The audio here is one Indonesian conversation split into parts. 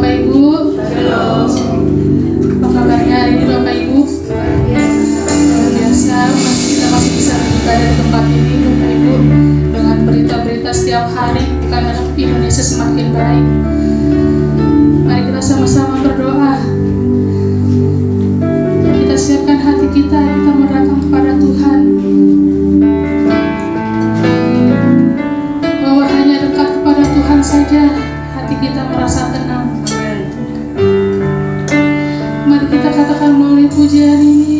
Bapak Ibu. Halo. Apa kabarnya hari ini Bapak Ibu? Luar biasa, kita masih bisa beribadah di tempat ini Bapak Ibu, dengan berita-berita setiap hari bukan Indonesia semakin baik. Mari kita sama-sama berdoa. Kita siapkan hati kita mau datang kepada Tuhan. Bahwa hanya dekat kepada Tuhan saja hati kita merasa tenang. Mari kita katakan melalui pujian ini.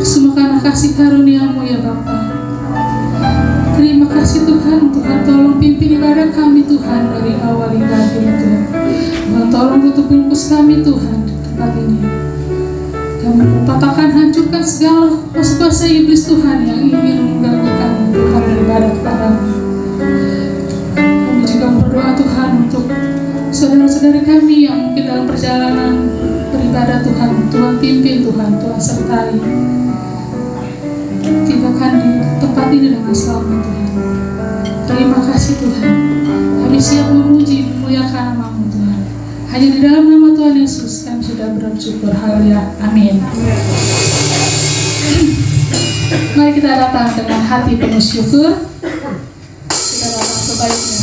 Semua karena kasih karunia-Mu ya Bapa. Terima kasih Tuhan, Tuhan tolong pimpin ibadah kami Tuhan dari awal hingga akhir Tuhan. Tuhan tolong tutup bungkus kami Tuhan di tempat ini. Kami patahkan, hancurkan segala kuasa iblis Tuhan yang ingin mengganggu kami Tuhan beribadah kepada-Mu. Kami juga berdoa Tuhan untuk saudara-saudara kami yang mungkin dalam perjalanan beribadah Tuhan. Tuhan pimpin Tuhan, Tuhan sertai. Tibakan di tempat ini dengan selamat Tuhan. Terima kasih Tuhan. Kami siap memuji, memuliakan nama-Mu Tuhan. Hanya di dalam nama Tuhan Yesus kami sudah bersyukur. Haleluya. Amin. Mari kita datang dengan hati penuh syukur. Kita datang sebaiknya.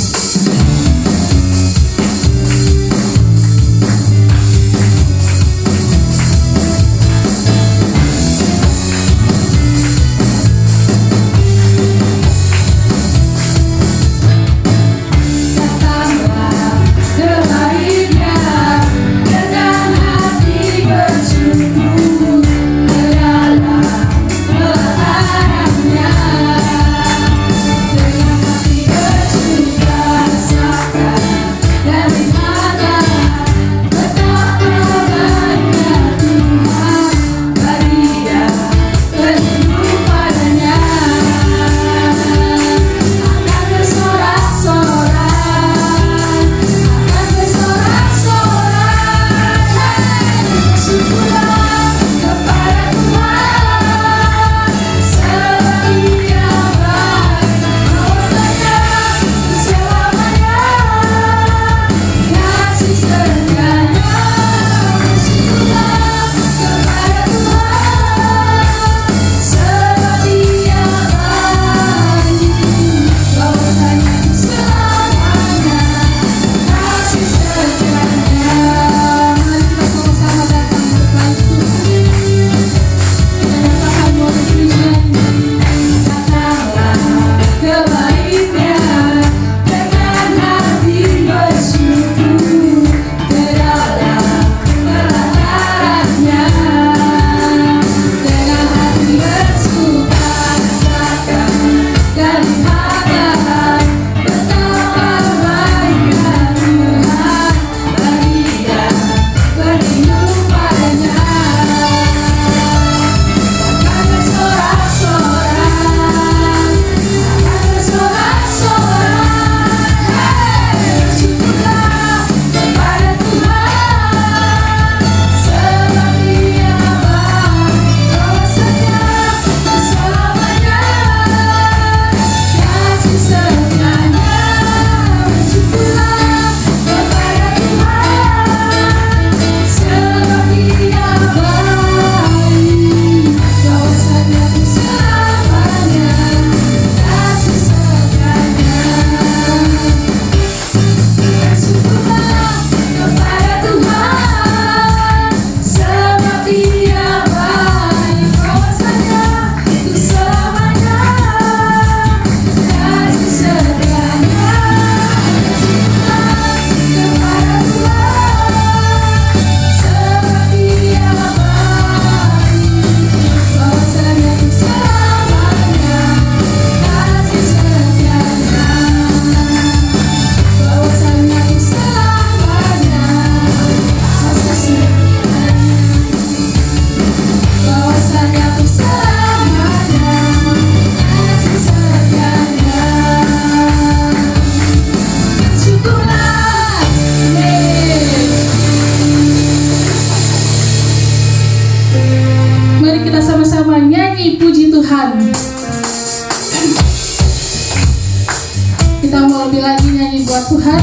Kita mau lebih lagi nyanyi buat Tuhan.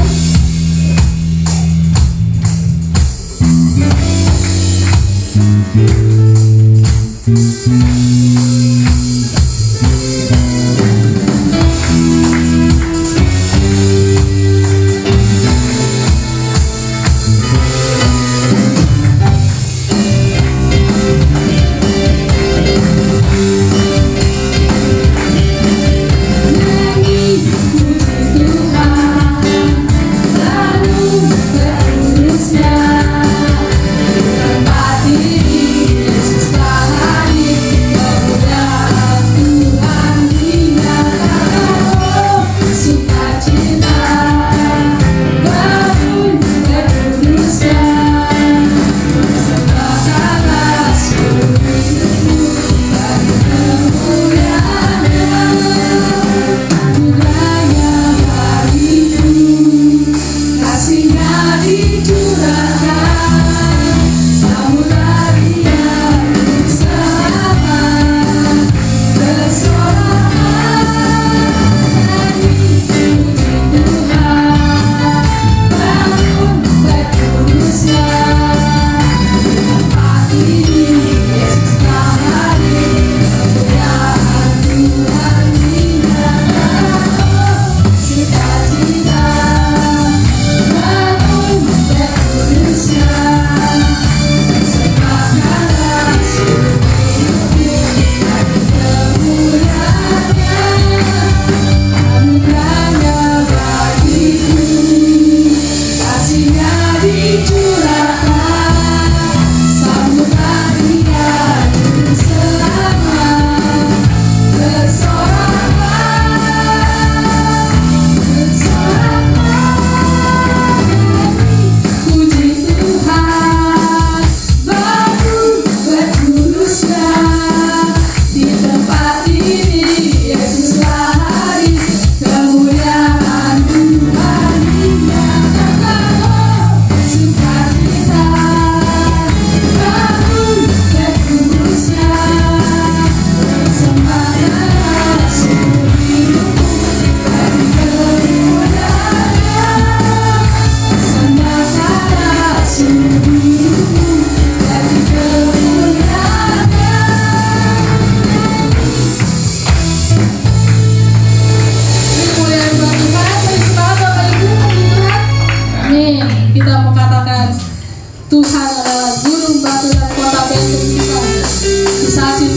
Terusnya tempat ini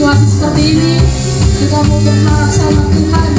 situasi seperti ini, kamu berharap sama Tuhan.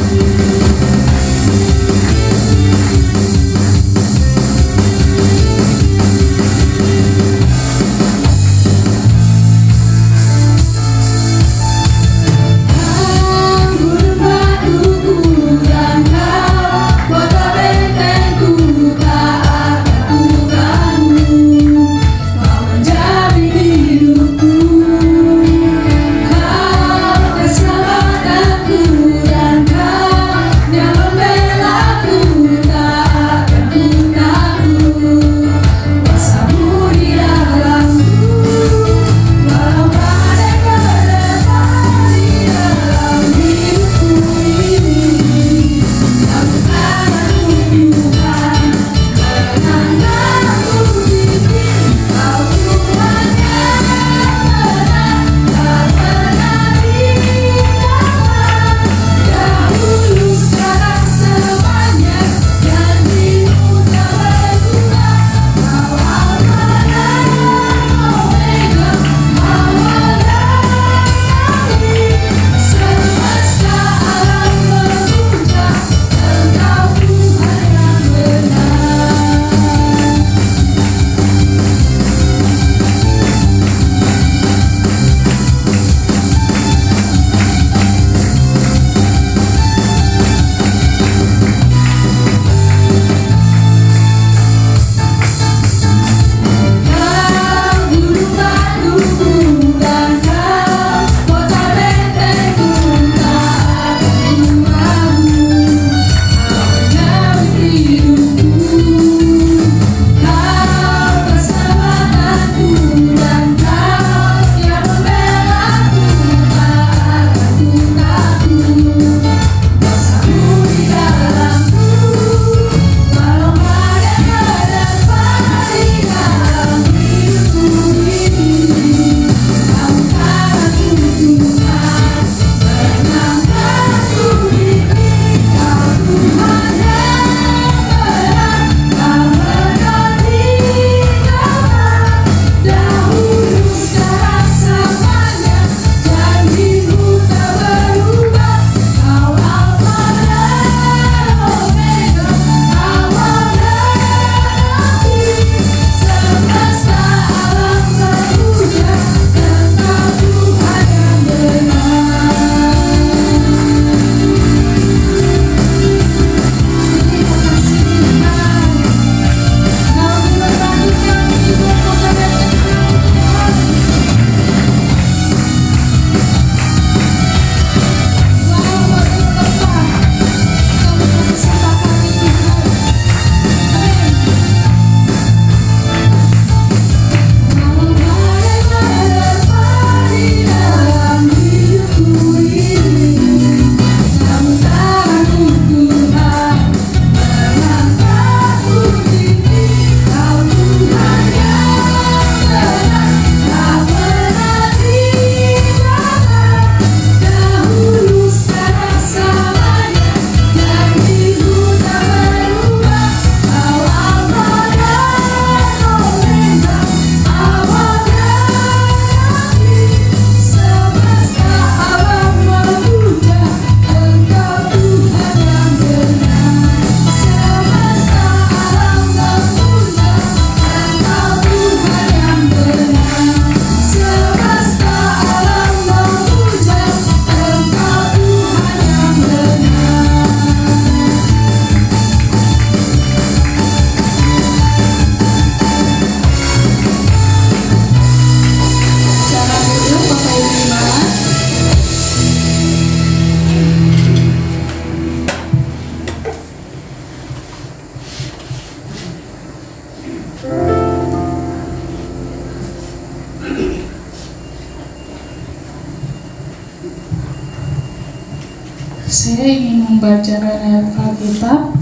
Saya ingin membacakan ayat Alkitab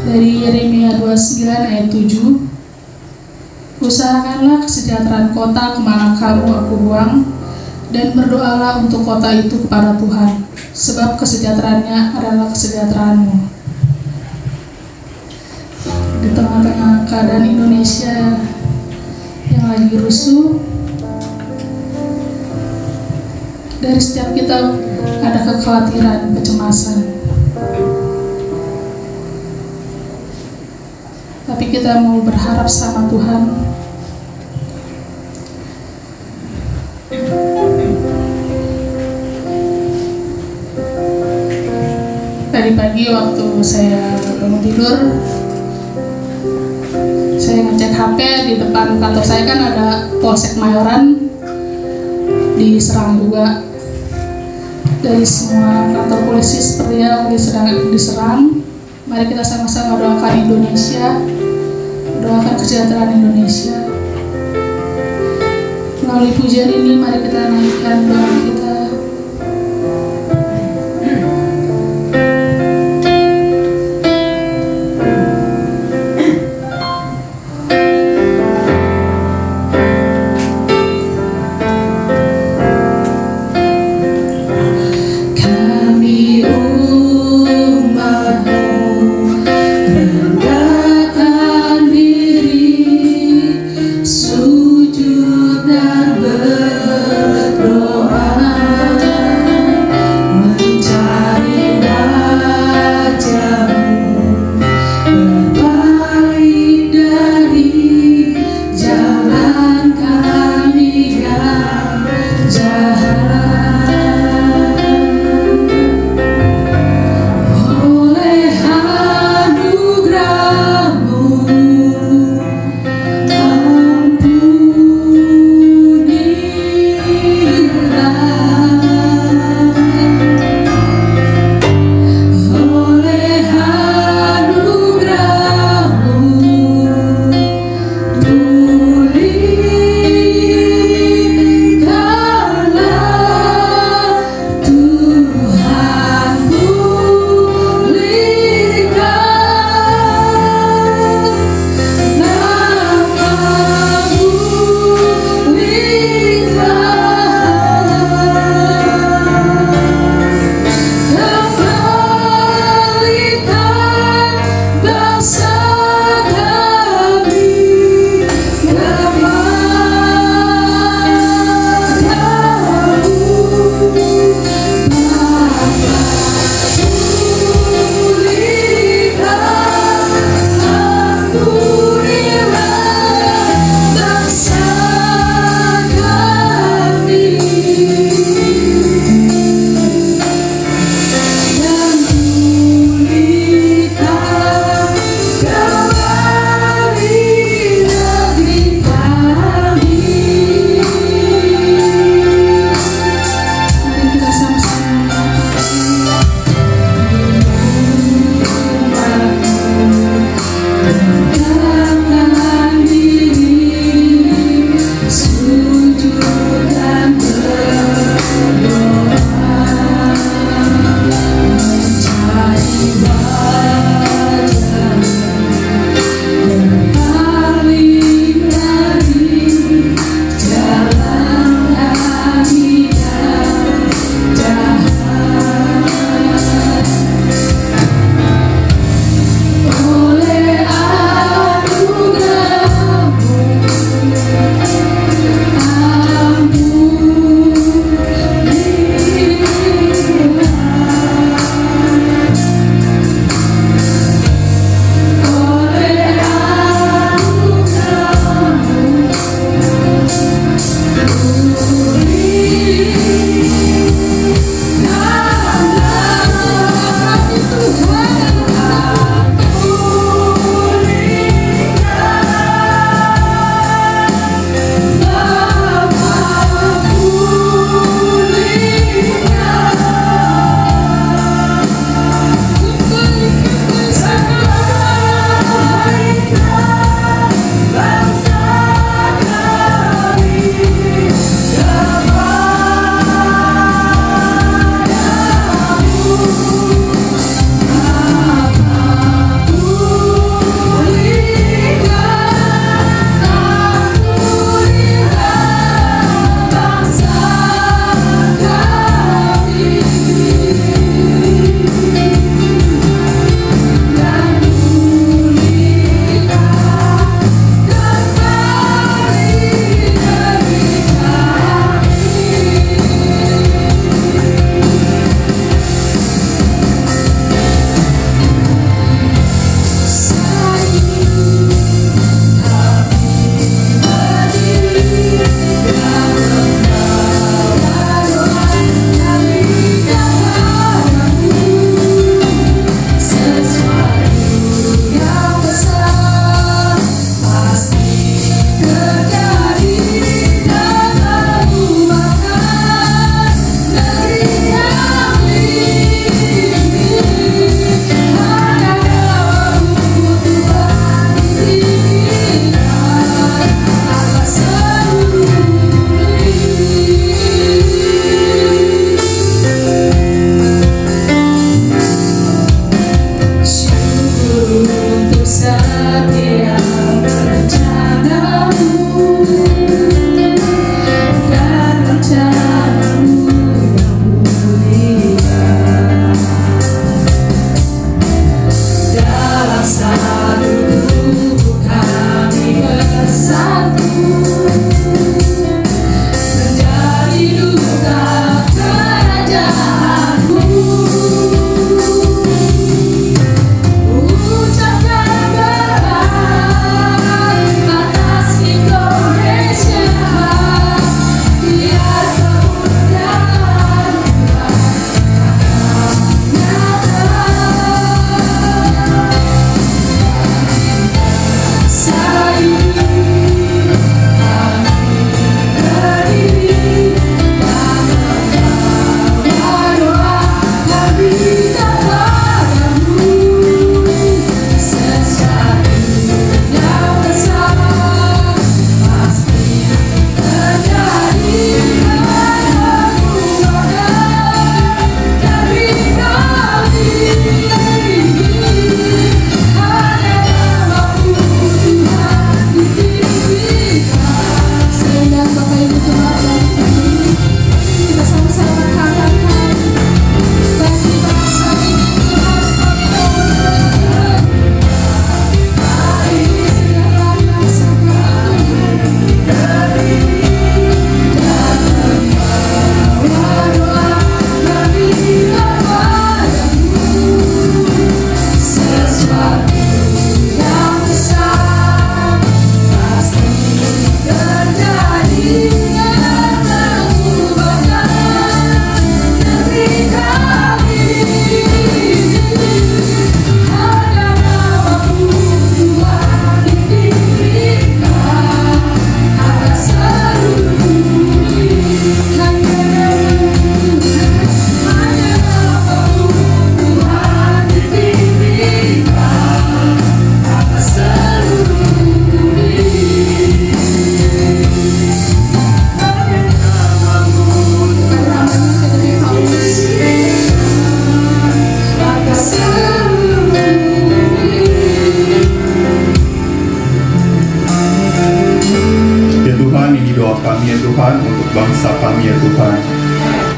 dari Yeremia 29 ayat 7. Usahakanlah kesejahteraan kota kemana kamu aku buang, dan berdoalah untuk kota itu kepada Tuhan, sebab kesejahteraannya adalah kesejahteraanmu. Di tengah-tengah keadaan Indonesia yang lagi rusuh, dari setiap kita ada kekhawatiran, kecemasan. Tapi kita mau berharap sama Tuhan. Tadi pagi waktu saya bangun tidur, saya ngecek HP di depan kantor saya kan ada Polsek Mayoran, diserang juga. Dari semua kantor polisi seperti yang diserang. Mari kita sama-sama doakan Indonesia, doakan kesejahteraan Indonesia. Melalui pujian ini mari kita naikkan doa kita. Sujud dan berdoa.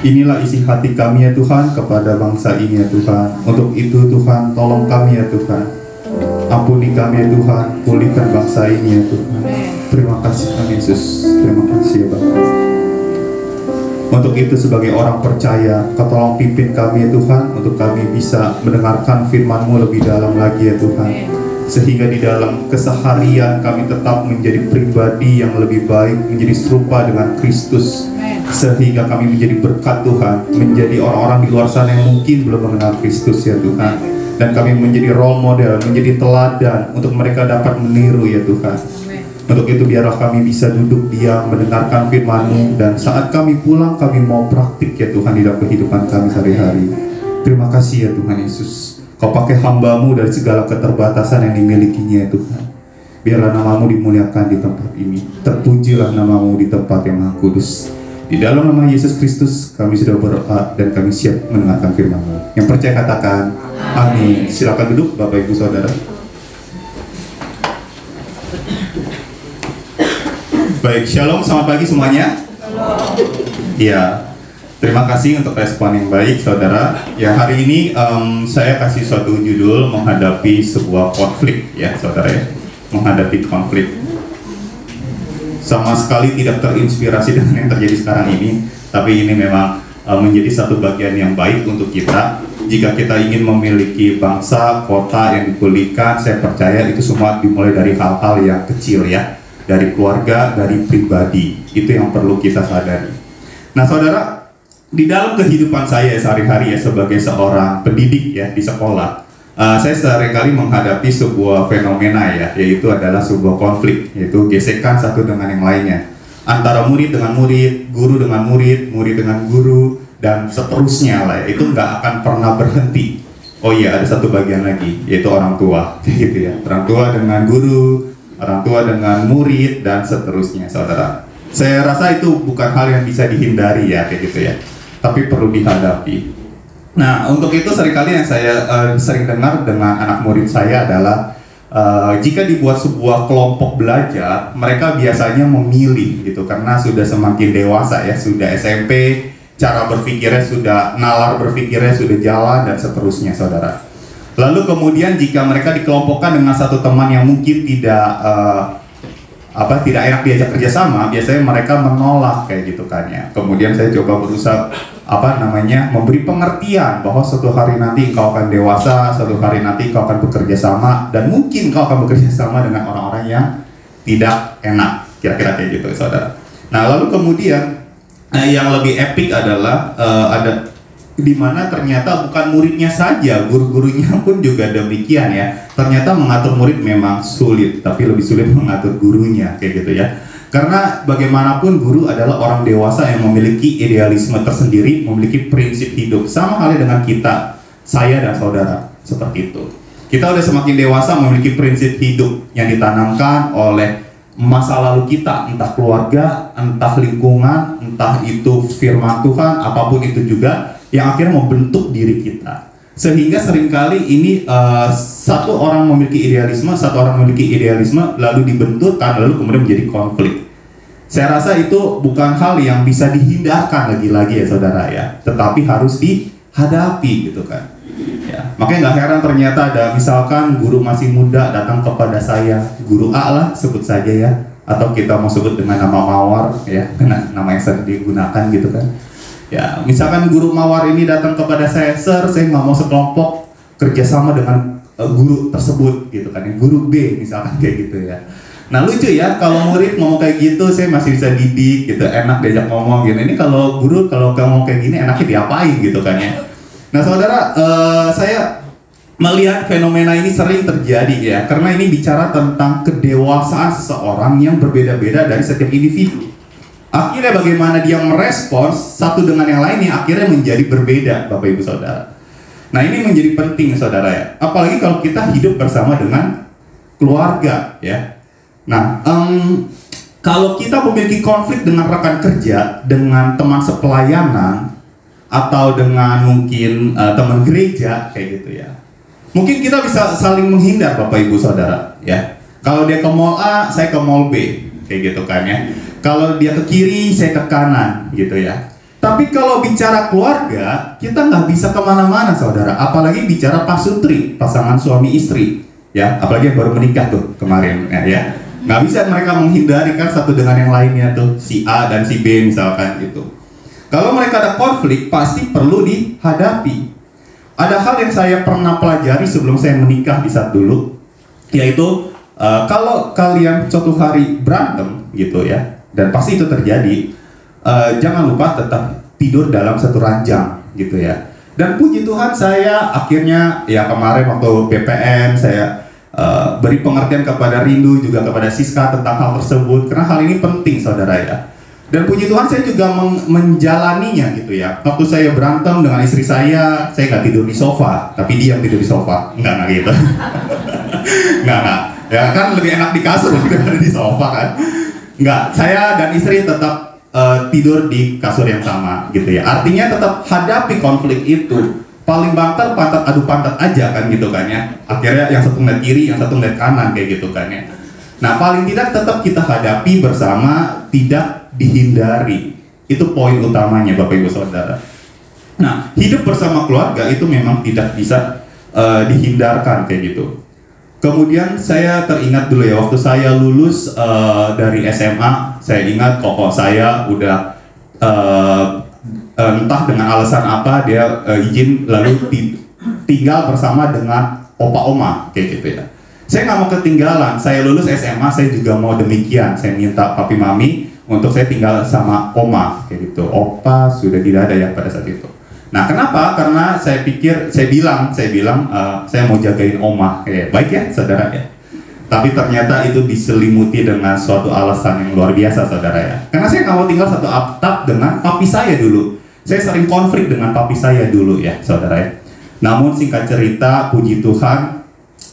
Inilah isi hati kami ya Tuhan kepada bangsa ini ya Tuhan. Untuk itu Tuhan, tolong kami ya Tuhan. Ampuni kami ya Tuhan, pulihkan bangsa ini ya Tuhan. Terima kasih Tuhan Yesus, terima kasih ya Bapa. Untuk itu sebagai orang percaya, Kau tolong pimpin kami ya Tuhan, untuk kami bisa mendengarkan firman-Mu lebih dalam lagi ya Tuhan. Sehingga di dalam keseharian kami tetap menjadi pribadi yang lebih baik, menjadi serupa dengan Kristus. Sehingga kami menjadi berkat Tuhan, menjadi orang-orang di luar sana yang mungkin belum mengenal Kristus ya Tuhan. Dan kami menjadi role model, menjadi teladan untuk mereka dapat meniru ya Tuhan. Untuk itu biarlah kami bisa duduk diam mendengarkan firman-Mu, dan saat kami pulang kami mau praktik ya Tuhan di dalam kehidupan kami sehari-hari. Terima kasih ya Tuhan Yesus. Kau pakai hamba-Mu dari segala keterbatasan yang dimilikinya ya Tuhan. Biarlah nama-Mu dimuliakan di tempat ini. Terpujilah nama-Mu di tempat yang Maha Kudus. Di dalam nama Yesus Kristus kami sudah berdoa dan kami siap mendengarkan firman-Mu. Yang percaya katakan amin. Silakan duduk Bapak Ibu Saudara. Baik, shalom, selamat pagi semuanya. Iya, terima kasih untuk respon yang baik Saudara. Ya, hari ini saya kasih suatu judul menghadapi sebuah konflik ya Saudara ya. Menghadapi konflik. Sama sekali tidak terinspirasi dengan yang terjadi sekarang ini, tapi ini memang menjadi satu bagian yang baik untuk kita. Jika kita ingin memiliki bangsa, kota yang dipulihkan, saya percaya itu semua dimulai dari hal-hal yang kecil ya, dari keluarga, dari pribadi. Itu yang perlu kita sadari. Nah Saudara, di dalam kehidupan saya sehari-hari ya sebagai seorang pendidik ya di sekolah, saya seringkali menghadapi sebuah fenomena ya, yaitu adalah sebuah konflik, yaitu gesekan satu dengan yang lainnya, antara murid dengan murid, guru dengan murid, murid dengan guru, dan seterusnya lah ya. Itu nggak akan pernah berhenti. Oh iya, ada satu bagian lagi, yaitu orang tua gitu ya, orang tua dengan guru, orang tua dengan murid, dan seterusnya Saudara. Saya rasa itu bukan hal yang bisa dihindari ya kayak gitu ya, tapi perlu dihadapi. Nah, untuk itu seringkali yang saya sering dengar dengan anak murid saya adalah jika dibuat sebuah kelompok belajar, mereka biasanya memilih gitu, karena sudah semakin dewasa ya, sudah SMP, cara berpikirnya sudah, nalar berpikirnya sudah jalan, dan seterusnya Saudara. Lalu kemudian jika mereka dikelompokkan dengan satu teman yang mungkin tidak enak diajak kerjasama, biasanya mereka menolak kayak gitu kan ya. Kemudian saya coba berusaha memberi pengertian bahwa suatu hari nanti engkau akan dewasa, suatu hari nanti engkau akan bekerja sama, dan mungkin engkau akan bekerja sama dengan orang-orang yang tidak enak, kira-kira kayak gitu Saudara. Nah lalu kemudian yang lebih epic adalah ada di mana ternyata bukan muridnya saja, guru-gurunya pun juga demikian ya. Ternyata mengatur murid memang sulit, tapi lebih sulit mengatur gurunya kayak gitu ya. Karena bagaimanapun guru adalah orang dewasa yang memiliki idealisme tersendiri, memiliki prinsip hidup. Sama halnya dengan kita, saya dan saudara, seperti itu. Kita udah semakin dewasa memiliki prinsip hidup yang ditanamkan oleh masa lalu kita, entah keluarga, entah lingkungan, entah itu firman Tuhan, apapun itu juga, yang akhirnya membentuk diri kita. Sehingga seringkali ini satu orang memiliki idealisme, lalu dibenturkan, lalu kemudian menjadi konflik. Saya rasa itu bukan hal yang bisa dihindarkan lagi-lagi ya Saudara ya, tetapi harus dihadapi gitu kan. Ya, makanya nggak heran ternyata ada misalkan guru masih muda datang kepada saya, guru A lah sebut saja ya, atau kita mau sebut dengan nama mawar ya, nama yang sering digunakan gitu kan. Ya, misalkan guru mawar ini datang kepada saya, "Sir, saya nggak mau sekelompok kerjasama dengan guru tersebut," gitu kan, guru B misalkan kayak gitu ya. Nah lucu ya, kalau murid ngomong kayak gitu, saya masih bisa didik gitu, enak diajak ngomong gitu. Ini kalau guru, kalau kamu kayak gini, enaknya diapain gitu kan ya. Nah Saudara, saya melihat fenomena ini sering terjadi ya, karena ini bicara tentang kedewasaan seseorang yang berbeda-beda dari setiap individu. Akhirnya bagaimana dia merespons satu dengan yang lainnya akhirnya menjadi berbeda Bapak Ibu Saudara. Nah ini menjadi penting Saudara ya, apalagi kalau kita hidup bersama dengan keluarga ya. Nah kalau kita memiliki konflik dengan rekan kerja, dengan teman sepelayanan, atau dengan mungkin teman gereja kayak gitu ya, mungkin kita bisa saling menghindar Bapak Ibu Saudara ya. Kalau dia ke mall A, saya ke mall B kayak gitu kan ya. Kalau dia ke kiri, saya ke kanan gitu ya. Tapi kalau bicara keluarga, kita nggak bisa kemana-mana saudara. Apalagi bicara pasutri, pasangan suami istri, ya. Apalagi yang baru menikah tuh kemarin, ya. Nggak bisa mereka menghindari kan satu dengan yang lainnya tuh, si A dan si B misalkan gitu. Kalau mereka ada konflik, pasti perlu dihadapi. Ada hal yang saya pernah pelajari sebelum saya menikah di saat dulu, yaitu kalau kalian suatu hari berantem gitu ya, dan pasti itu terjadi. Jangan lupa tetap tidur dalam satu ranjang gitu ya. Dan puji Tuhan saya akhirnya ya kemarin waktu BPM saya beri pengertian kepada Rindu juga kepada Siska tentang hal tersebut karena hal ini penting saudara ya. Dan puji Tuhan saya juga menjalaninya gitu ya. Waktu saya berantem dengan istri saya nggak tidur di sofa, tapi dia yang tidur di sofa. Enggak gitu. Enggak. Ya kan lebih enak di kasur daripada di sofa kan. Enggak, saya dan istri tetap tidur di kasur yang sama gitu ya. Artinya tetap hadapi konflik itu. Paling banter pantat adu pantat aja kan gitu kan ya. Akhirnya yang satu ngeliat kiri, yang satu ngeliat kanan kayak gitu kan ya. Nah paling tidak tetap kita hadapi bersama, tidak dihindari. Itu poin utamanya Bapak Ibu Saudara. Nah hidup bersama keluarga itu memang tidak bisa dihindarkan kayak gitu. Kemudian saya teringat dulu ya, waktu saya lulus dari SMA, saya ingat koko saya udah entah dengan alasan apa dia izin lalu tinggal bersama dengan opa-oma kayak gitu ya. Saya nggak mau ketinggalan, saya lulus SMA saya juga mau demikian, saya minta papi mami untuk saya tinggal sama oma kayak gitu. Opa sudah tidak ada ya pada saat itu. Nah kenapa? Karena saya bilang saya mau jagain oma. Baik ya saudara ya. Tapi ternyata itu diselimuti dengan suatu alasan yang luar biasa saudara ya. Karena saya nggak mau tinggal satu atap dengan papi saya dulu. Saya sering konflik dengan papi saya dulu ya saudara ya. Namun singkat cerita, puji Tuhan,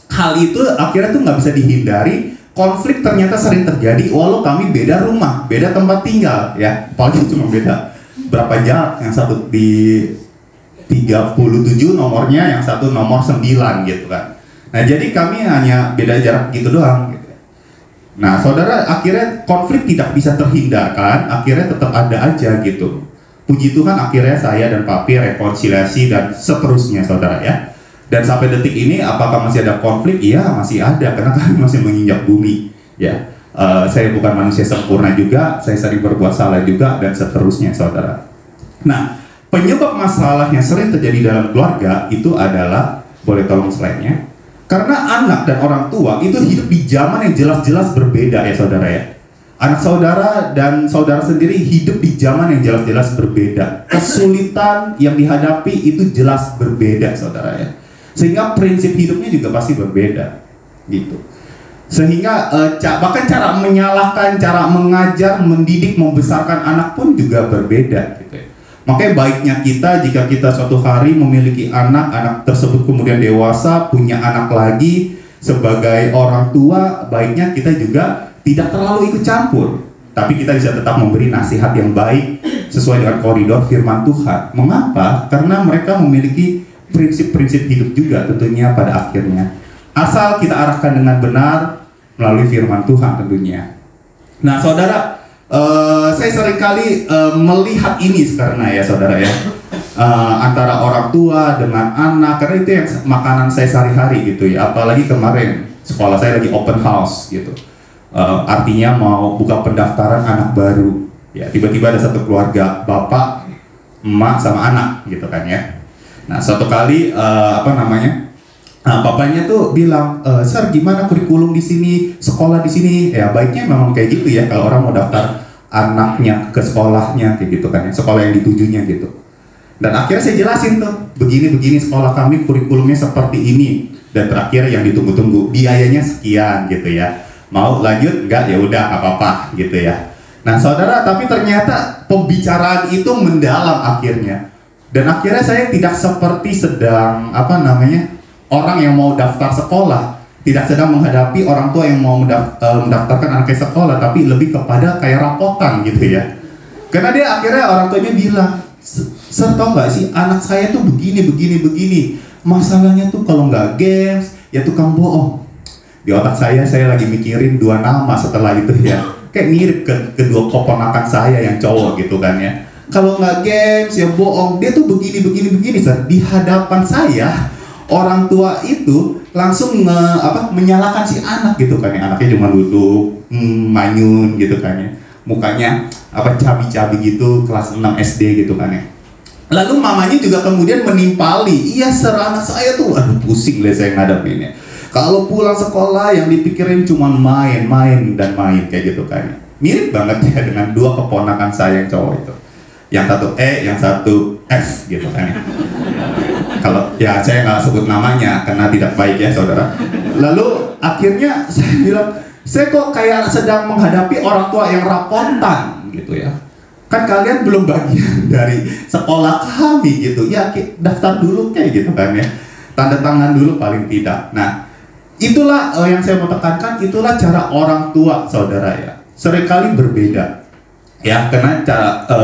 hal itu akhirnya tuh nggak bisa dihindari. Konflik ternyata sering terjadi walau kami beda rumah, beda tempat tinggal ya. Apalagi cuma beda berapa jarak, yang satu di 37 nomornya, yang satu nomor 9 gitu kan. Nah jadi kami hanya beda jarak gitu doang gitu. Nah saudara, akhirnya konflik tidak bisa terhindarkan, akhirnya tetap ada aja gitu. Puji Tuhan akhirnya saya dan papi rekonsiliasi dan seterusnya saudara ya. Dan sampai detik ini apakah masih ada konflik? Iya masih ada, karena kami masih menginjak bumi ya. Saya bukan manusia sempurna juga, saya sering berbuat salah juga dan seterusnya saudara. Nah penyebab masalah yang sering terjadi dalam keluarga itu adalah, boleh tolong slide-nya, karena anak dan orang tua itu hidup di zaman yang jelas-jelas berbeda ya saudara ya. Anak saudara dan saudara sendiri hidup di zaman yang jelas-jelas berbeda. Kesulitan yang dihadapi itu jelas berbeda saudara ya. Sehingga prinsip hidupnya juga pasti berbeda gitu. Sehingga bahkan cara menyalahkan, cara mengajar, mendidik, membesarkan anak pun juga berbeda gitu ya. Makanya baiknya kita jika kita suatu hari memiliki anak tersebut kemudian dewasa, punya anak lagi, sebagai orang tua, baiknya kita juga tidak terlalu ikut campur. Tapi kita bisa tetap memberi nasihat yang baik sesuai dengan koridor firman Tuhan. Mengapa? Karena mereka memiliki prinsip-prinsip hidup juga tentunya pada akhirnya. Asal kita arahkan dengan benar melalui firman Tuhan tentunya. Nah saudara, saya seringkali melihat ini karena ya saudara ya, antara orang tua dengan anak, karena itu yang makanan saya sehari-hari gitu ya. Apalagi kemarin sekolah saya lagi open house gitu, artinya mau buka pendaftaran anak baru ya. Tiba-tiba ada satu keluarga, bapak, emak sama anak gitu kan ya. Nah suatu kali papanya tuh bilang, "Sir, gimana kurikulum di sini, sekolah di sini?" Ya baiknya memang kayak gitu ya, kalau orang mau daftar anaknya ke sekolahnya kayak gitu kan ya, sekolah yang ditujunya gitu. Dan akhirnya saya jelasin tuh, begini sekolah kami kurikulumnya seperti ini, dan terakhir yang ditunggu-tunggu biayanya sekian gitu ya. Mau lanjut enggak? Ya udah nggak apa-apa gitu ya. Nah saudara, tapi ternyata pembicaraan itu mendalam akhirnya. Dan akhirnya saya tidak seperti sedang orang yang mau daftar sekolah, tidak sedang menghadapi orang tua yang mau mendaftarkan anaknya sekolah, tapi lebih kepada kayak rapotan gitu ya. Karena dia akhirnya orang tuanya bilang, "Sir, tau nggak sih anak saya tuh begini, masalahnya tuh kalau nggak games ya tukang bohong." Di otak saya lagi mikirin 2 nama setelah itu ya, kayak mirip ke kedua keponakan saya yang cowok gitu kan ya. kalau nggak games ya bohong. Dia tuh begini Sir. Di hadapan saya, orang tua itu langsung menyalahkan si anak gitu kan ya. Anaknya cuma duduk, manyun gitu kan ya. Mukanya cabi-cabi gitu, kelas 6 SD gitu kan ya. Lalu mamanya juga kemudian menimpali, iya Sir, anak saya tuh, aduh pusing deh saya ngadepinnya. Kalau pulang sekolah yang dipikirin cuma main kayak gitu kan. Mirip banget ya dengan dua keponakan saya yang cowok itu. Yang satu E, yang satu F gitu kan. Kalau ya saya nggak sebut namanya karena tidak baik ya saudara. Lalu akhirnya saya bilang, saya kok kayak sedang menghadapi orang tua yang rapotan gitu ya. Kan kalian belum bagian dari sekolah kami gitu ya, daftar dulu kayak gitu kan ya, tanda tangan dulu paling tidak. Nah itulah yang saya mau tekankan, itulah cara orang tua saudara ya, seringkali berbeda ya, karena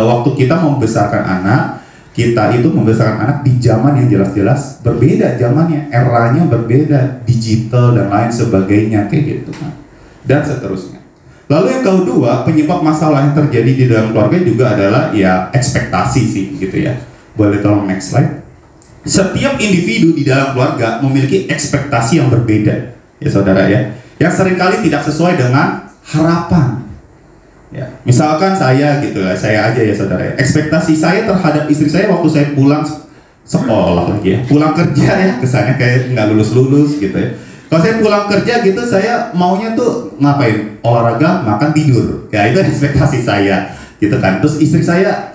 waktu kita membesarkan anak, kita itu membesarkan anak di zaman yang jelas-jelas berbeda zamannya, eranya berbeda, digital dan lain sebagainya kayak gitu kan, dan seterusnya. Lalu yang kedua, penyebab masalah yang terjadi di dalam keluarga juga adalah ya ekspektasi sih gitu ya. Boleh tolong next slide. Setiap individu di dalam keluarga memiliki ekspektasi yang berbeda ya saudara ya, yang seringkali tidak sesuai dengan harapan ya. Misalkan saya gitu ya, saya aja ya saudara ya, ekspektasi saya terhadap istri saya waktu saya pulang sekolah lagi ya, pulang kerja ya, kesannya kayak nggak lulus gitu ya. Kalau saya pulang kerja gitu, saya maunya tuh ngapain? Olahraga, makan, tidur. Ya itu ekspektasi saya, gitu kan. Terus istri saya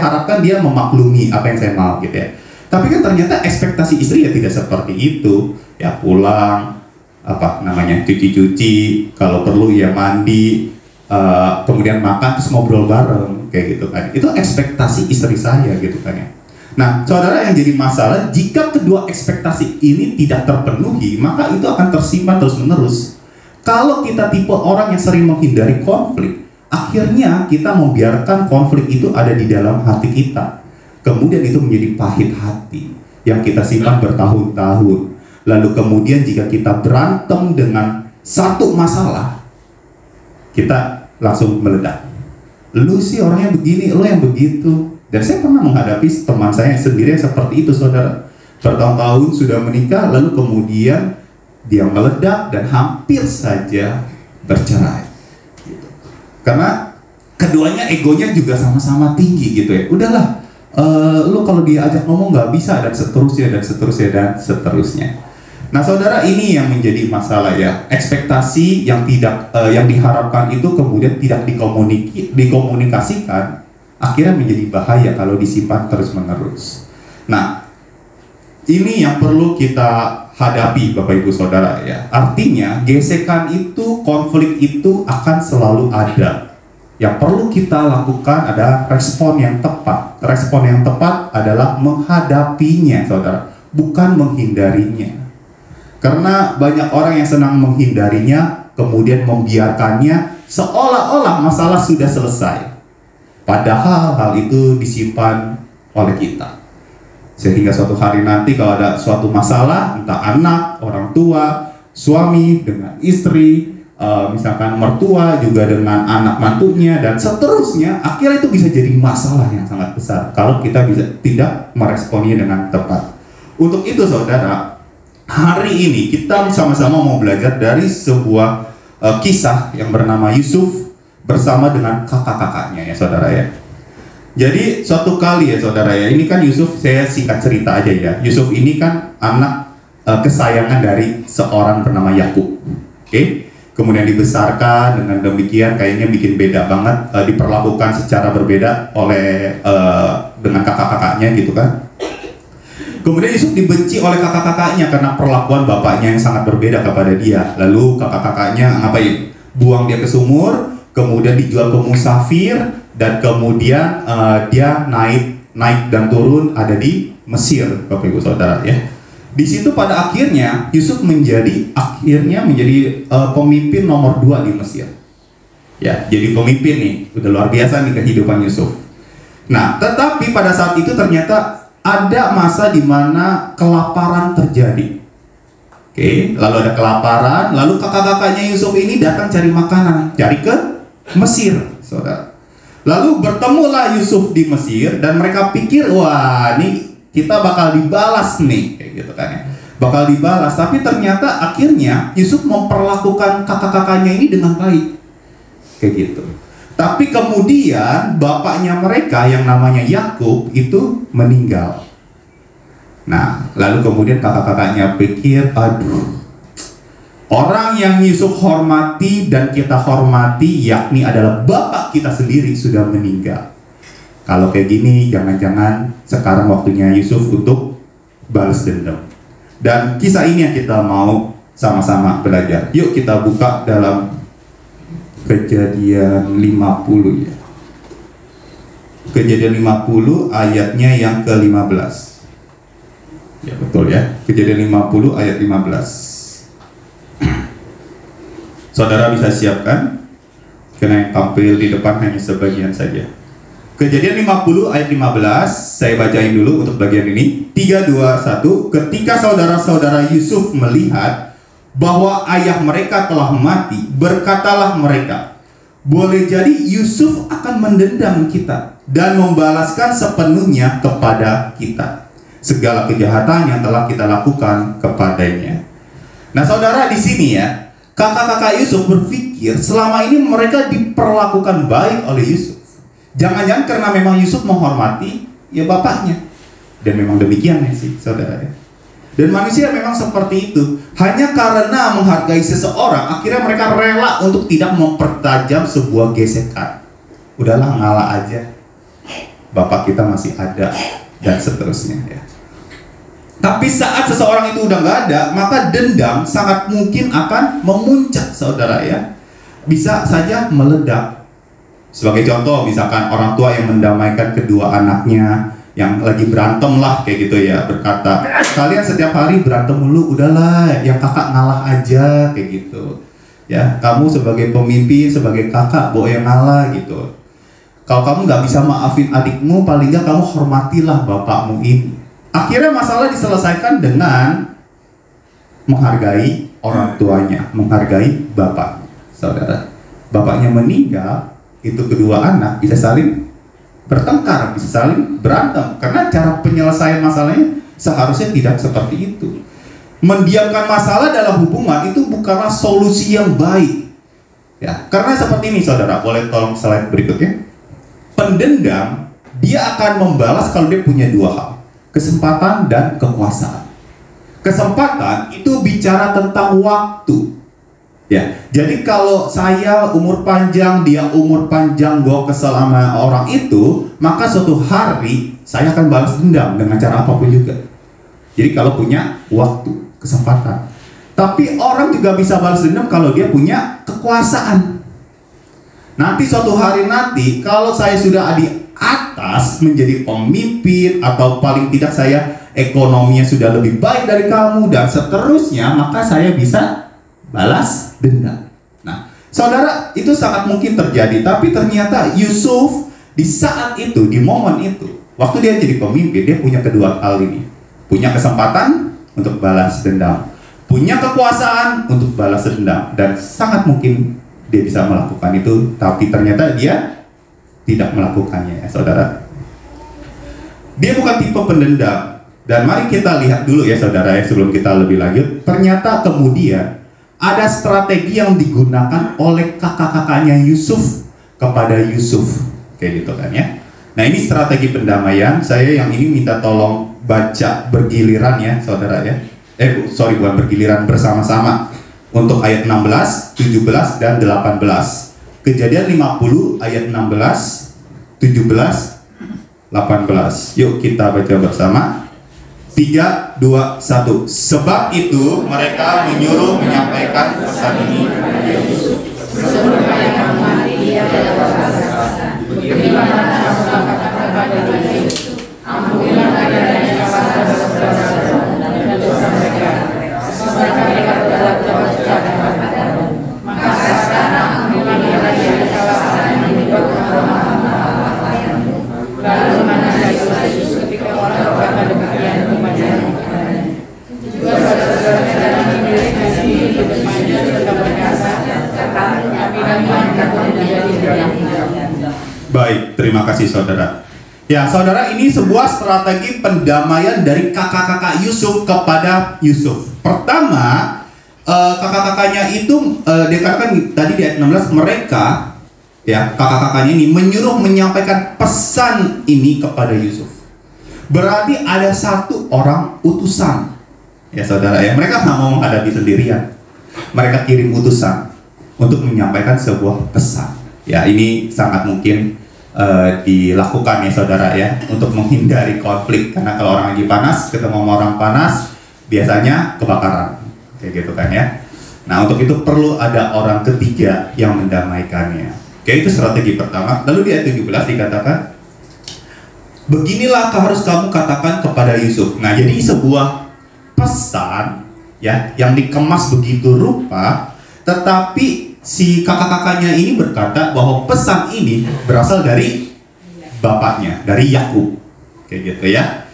harapkan dia memaklumi apa yang saya mau, gitu ya. Tapi kan ternyata ekspektasi istri ya tidak seperti itu. Ya pulang, cuci-cuci, kalau perlu ya mandi, kemudian makan, terus ngobrol bareng, kayak gitu kan. Itu ekspektasi istri saya, gitu kan ya. Nah, saudara, yang jadi masalah jika kedua ekspektasi ini tidak terpenuhi, maka itu akan tersimpan terus-menerus. Kalau kita tipe orang yang sering menghindari konflik, akhirnya kita membiarkan konflik itu ada di dalam hati kita. Kemudian itu menjadi pahit hati yang kita simpan bertahun-tahun. Lalu kemudian jika kita berantem dengan satu masalah, kita langsung meledak. Lu sih orangnya begini, lu yang begitu. Dan saya pernah menghadapi teman saya sendiri yang seperti itu saudara. Bertahun-tahun sudah menikah, lalu kemudian dia meledak dan hampir saja bercerai gitu. Karena keduanya egonya juga sama-sama tinggi gitu ya. Udahlah, lu kalau diajak ngomong nggak bisa, dan seterusnya. Nah saudara, ini yang menjadi masalah ya. Ekspektasi yang yang diharapkan itu kemudian tidak dikomunikasikan, akhirnya menjadi bahaya kalau disimpan terus-menerus. Nah, ini yang perlu kita hadapi Bapak Ibu Saudara ya. Artinya, gesekan itu, konflik itu akan selalu ada. Yang perlu kita lakukan adalah respon yang tepat. Respon yang tepat adalah menghadapinya, Saudara, bukan menghindarinya. Karena banyak orang yang senang menghindarinya, kemudian membiarkannya seolah-olah masalah sudah selesai. Padahal hal itu disimpan oleh kita. Sehingga suatu hari nanti kalau ada suatu masalah, entah anak, orang tua, suami dengan istri, misalkan mertua juga dengan anak mantunya, dan seterusnya, akhirnya itu bisa jadi masalah yang sangat besar kalau kita tidak meresponnya dengan tepat. Untuk itu saudara, hari ini kita sama-sama mau belajar dari sebuah kisah yang bernama Yusuf bersama dengan kakak-kakaknya ya saudara ya. Jadi suatu kali ya saudara ya, ini kan Yusuf, saya singkat cerita aja ya. Yusuf ini kan anak kesayangan dari seorang bernama Yakub. Oke? Kemudian dibesarkan dengan demikian, kayaknya bikin beda banget, diperlakukan secara berbeda oleh dengan kakak-kakaknya gitu kan. Kemudian Yusuf dibenci oleh kakak-kakaknya karena perlakuan bapaknya yang sangat berbeda kepada dia. Lalu kakak-kakaknya ngapain? Buang dia ke sumur, kemudian dijual ke musafir, dan kemudian dia naik dan turun ada di Mesir, Bapak Ibu Saudara ya. Di situ pada akhirnya Yusuf menjadi pemimpin nomor 2 di Mesir. Ya, jadi pemimpin nih, udah luar biasa nih kehidupan Yusuf. Nah, tetapi pada saat itu ternyata ada masa di mana kelaparan terjadi. Oke, lalu ada kelaparan, lalu kakak-kakaknya Yusuf ini datang cari makanan, cari ke Mesir, saudara. Lalu bertemulah Yusuf di Mesir dan mereka pikir, wah ini kita bakal dibalas nih, kayak gitu kan ya. Bakal dibalas, tapi ternyata akhirnya Yusuf memperlakukan kakak-kakaknya ini dengan baik. Kayak gitu. Tapi kemudian bapaknya mereka yang namanya Yakub itu meninggal. Nah, lalu kemudian kakak-kakaknya pikir, aduh, orang yang Yusuf hormati dan kita hormati, yakni adalah bapak kita sendiri, sudah meninggal. Kalau kayak gini, jangan-jangan sekarang waktunya Yusuf untuk balas dendam. Dan kisah ini yang kita mau sama-sama belajar. Yuk kita buka dalam Kejadian 50 ya. Kejadian 50 ayatnya yang ke-15. Ya betul ya. Kejadian 50 ayat 15. Saudara bisa siapkan, karena yang tampil di depan hanya sebagian saja. Kejadian 50 ayat 15, saya bacain dulu untuk bagian ini. 3, 2, 1. Ketika saudara-saudara Yusuf melihat bahwa ayah mereka telah mati, berkatalah mereka, boleh jadi Yusuf akan mendendam kita dan membalaskan sepenuhnya kepada kita segala kejahatan yang telah kita lakukan kepadanya. Nah saudara, di sini ya, kakak-kakak Yusuf berpikir selama ini mereka diperlakukan baik oleh Yusuf. Jangan-jangan karena memang Yusuf menghormati ya bapaknya. Dan memang demikian ya sih saudara ya. Dan manusia memang seperti itu. Hanya karena menghargai seseorang, akhirnya mereka rela untuk tidak mempertajam sebuah gesekan. Udahlah, ngalah aja, bapak kita masih ada, dan seterusnya ya. Tapi saat seseorang itu udah nggak ada, maka dendam sangat mungkin akan memuncak saudara ya. Bisa saja meledak. Sebagai contoh, misalkan orang tua yang mendamaikan kedua anaknya yang lagi berantem lah kayak gitu ya, berkata, kalian setiap hari berantem mulu, udahlah yang kakak ngalah aja kayak gitu ya. Kamu sebagai pemimpin, sebagai kakak bawa yang ngalah gitu. Kalau kamu nggak bisa maafin adikmu, paling nggak kamu hormatilah bapakmu ini. Akhirnya masalah diselesaikan dengan menghargai orang tuanya, menghargai bapaknya. Saudara, bapaknya meninggal, itu kedua anak bisa saling bertengkar, bisa saling berantem, karena cara penyelesaian masalahnya seharusnya tidak seperti itu. Mendiamkan masalah dalam hubungan itu bukanlah solusi yang baik ya. Karena seperti ini saudara, boleh tolong slide berikutnya. Pendendam, dia akan membalas kalau dia punya dua hal, kesempatan dan kekuasaan. Kesempatan itu bicara tentang waktu ya. Jadi kalau saya umur panjang, dia umur panjang, gue kesel sama orang itu, maka suatu hari saya akan balas dendam dengan cara apapun juga. Jadi kalau punya waktu, kesempatan. Tapi orang juga bisa balas dendam kalau dia punya kekuasaan. Nanti suatu hari nanti, kalau saya sudah di atas menjadi pemimpin, atau paling tidak saya ekonominya sudah lebih baik dari kamu, dan seterusnya, maka saya bisa balas dendam. Nah, saudara, itu sangat mungkin terjadi. Tapi ternyata Yusuf di saat itu, di momen itu, waktu dia jadi pemimpin, dia punya kedua hal ini. Punya kesempatan untuk balas dendam, punya kekuasaan untuk balas dendam. Dan sangat mungkin dia bisa melakukan itu. Tapi ternyata dia tidak melakukannya ya saudara. Dia bukan tipe pendendam. Dan mari kita lihat dulu ya saudara ya, sebelum kita lebih lanjut. Ternyata kemudian ada strategi yang digunakan oleh kakak-kakaknya Yusuf kepada Yusuf, kayak gitu kan ya. Nah ini strategi pendamaian. Saya yang ini minta tolong baca bergiliran ya saudara ya. Bukan bergiliran, bersama-sama untuk ayat 16, 17 dan 18. Kejadian 50 ayat 16, 17, 18. Yuk kita baca bersama. 3, 2, 1. Sebab itu mereka menyuruh menyampaikan pesan ini kepada Yusuf. Supaya kamu mati dia dalam kesaksian. Bagaimana kamu katakan kepada Yusuf, ampunilah keadaan saudara-saudara dan dosa mereka. Sebab mereka telah berbuat kepadamu. Maka sekarang ampunilah dia kesalahan yang dibuat kepadamu. Lalu mana Yusuf ketika orang berkata demikian kepadanya. Juga saudara-saudara yang memiliki kasih di depannya tetap berkata, kami dan terima kasih saudara. Ya, saudara, ini sebuah strategi pendamaian dari kakak-kakak Yusuf kepada Yusuf. Pertama, kakak-kakaknya itu dikatakan tadi di ayat 16, mereka, ya, kakak-kakaknya ini menyuruh menyampaikan pesan ini kepada Yusuf. Berarti ada satu orang utusan, ya saudara, ya. Mereka nggak mau menghadapi sendirian. Mereka kirim utusan untuk menyampaikan sebuah pesan. Ya, ini sangat mungkin dilakukan ya saudara, ya, untuk menghindari konflik. Karena kalau orang lagi panas ketemu sama orang panas, biasanya kebakaran, kayak gitu kan ya. Nah, untuk itu perlu ada orang ketiga yang mendamaikannya. Oke, itu strategi pertama. Lalu di ayat 17 dikatakan, beginilah harus kamu katakan kepada Yusuf. Nah, jadi sebuah pesan, ya, yang dikemas begitu rupa, tetapi si kakak-kakaknya ini berkata bahwa pesan ini berasal dari bapaknya, dari Yakub, kayak gitu ya.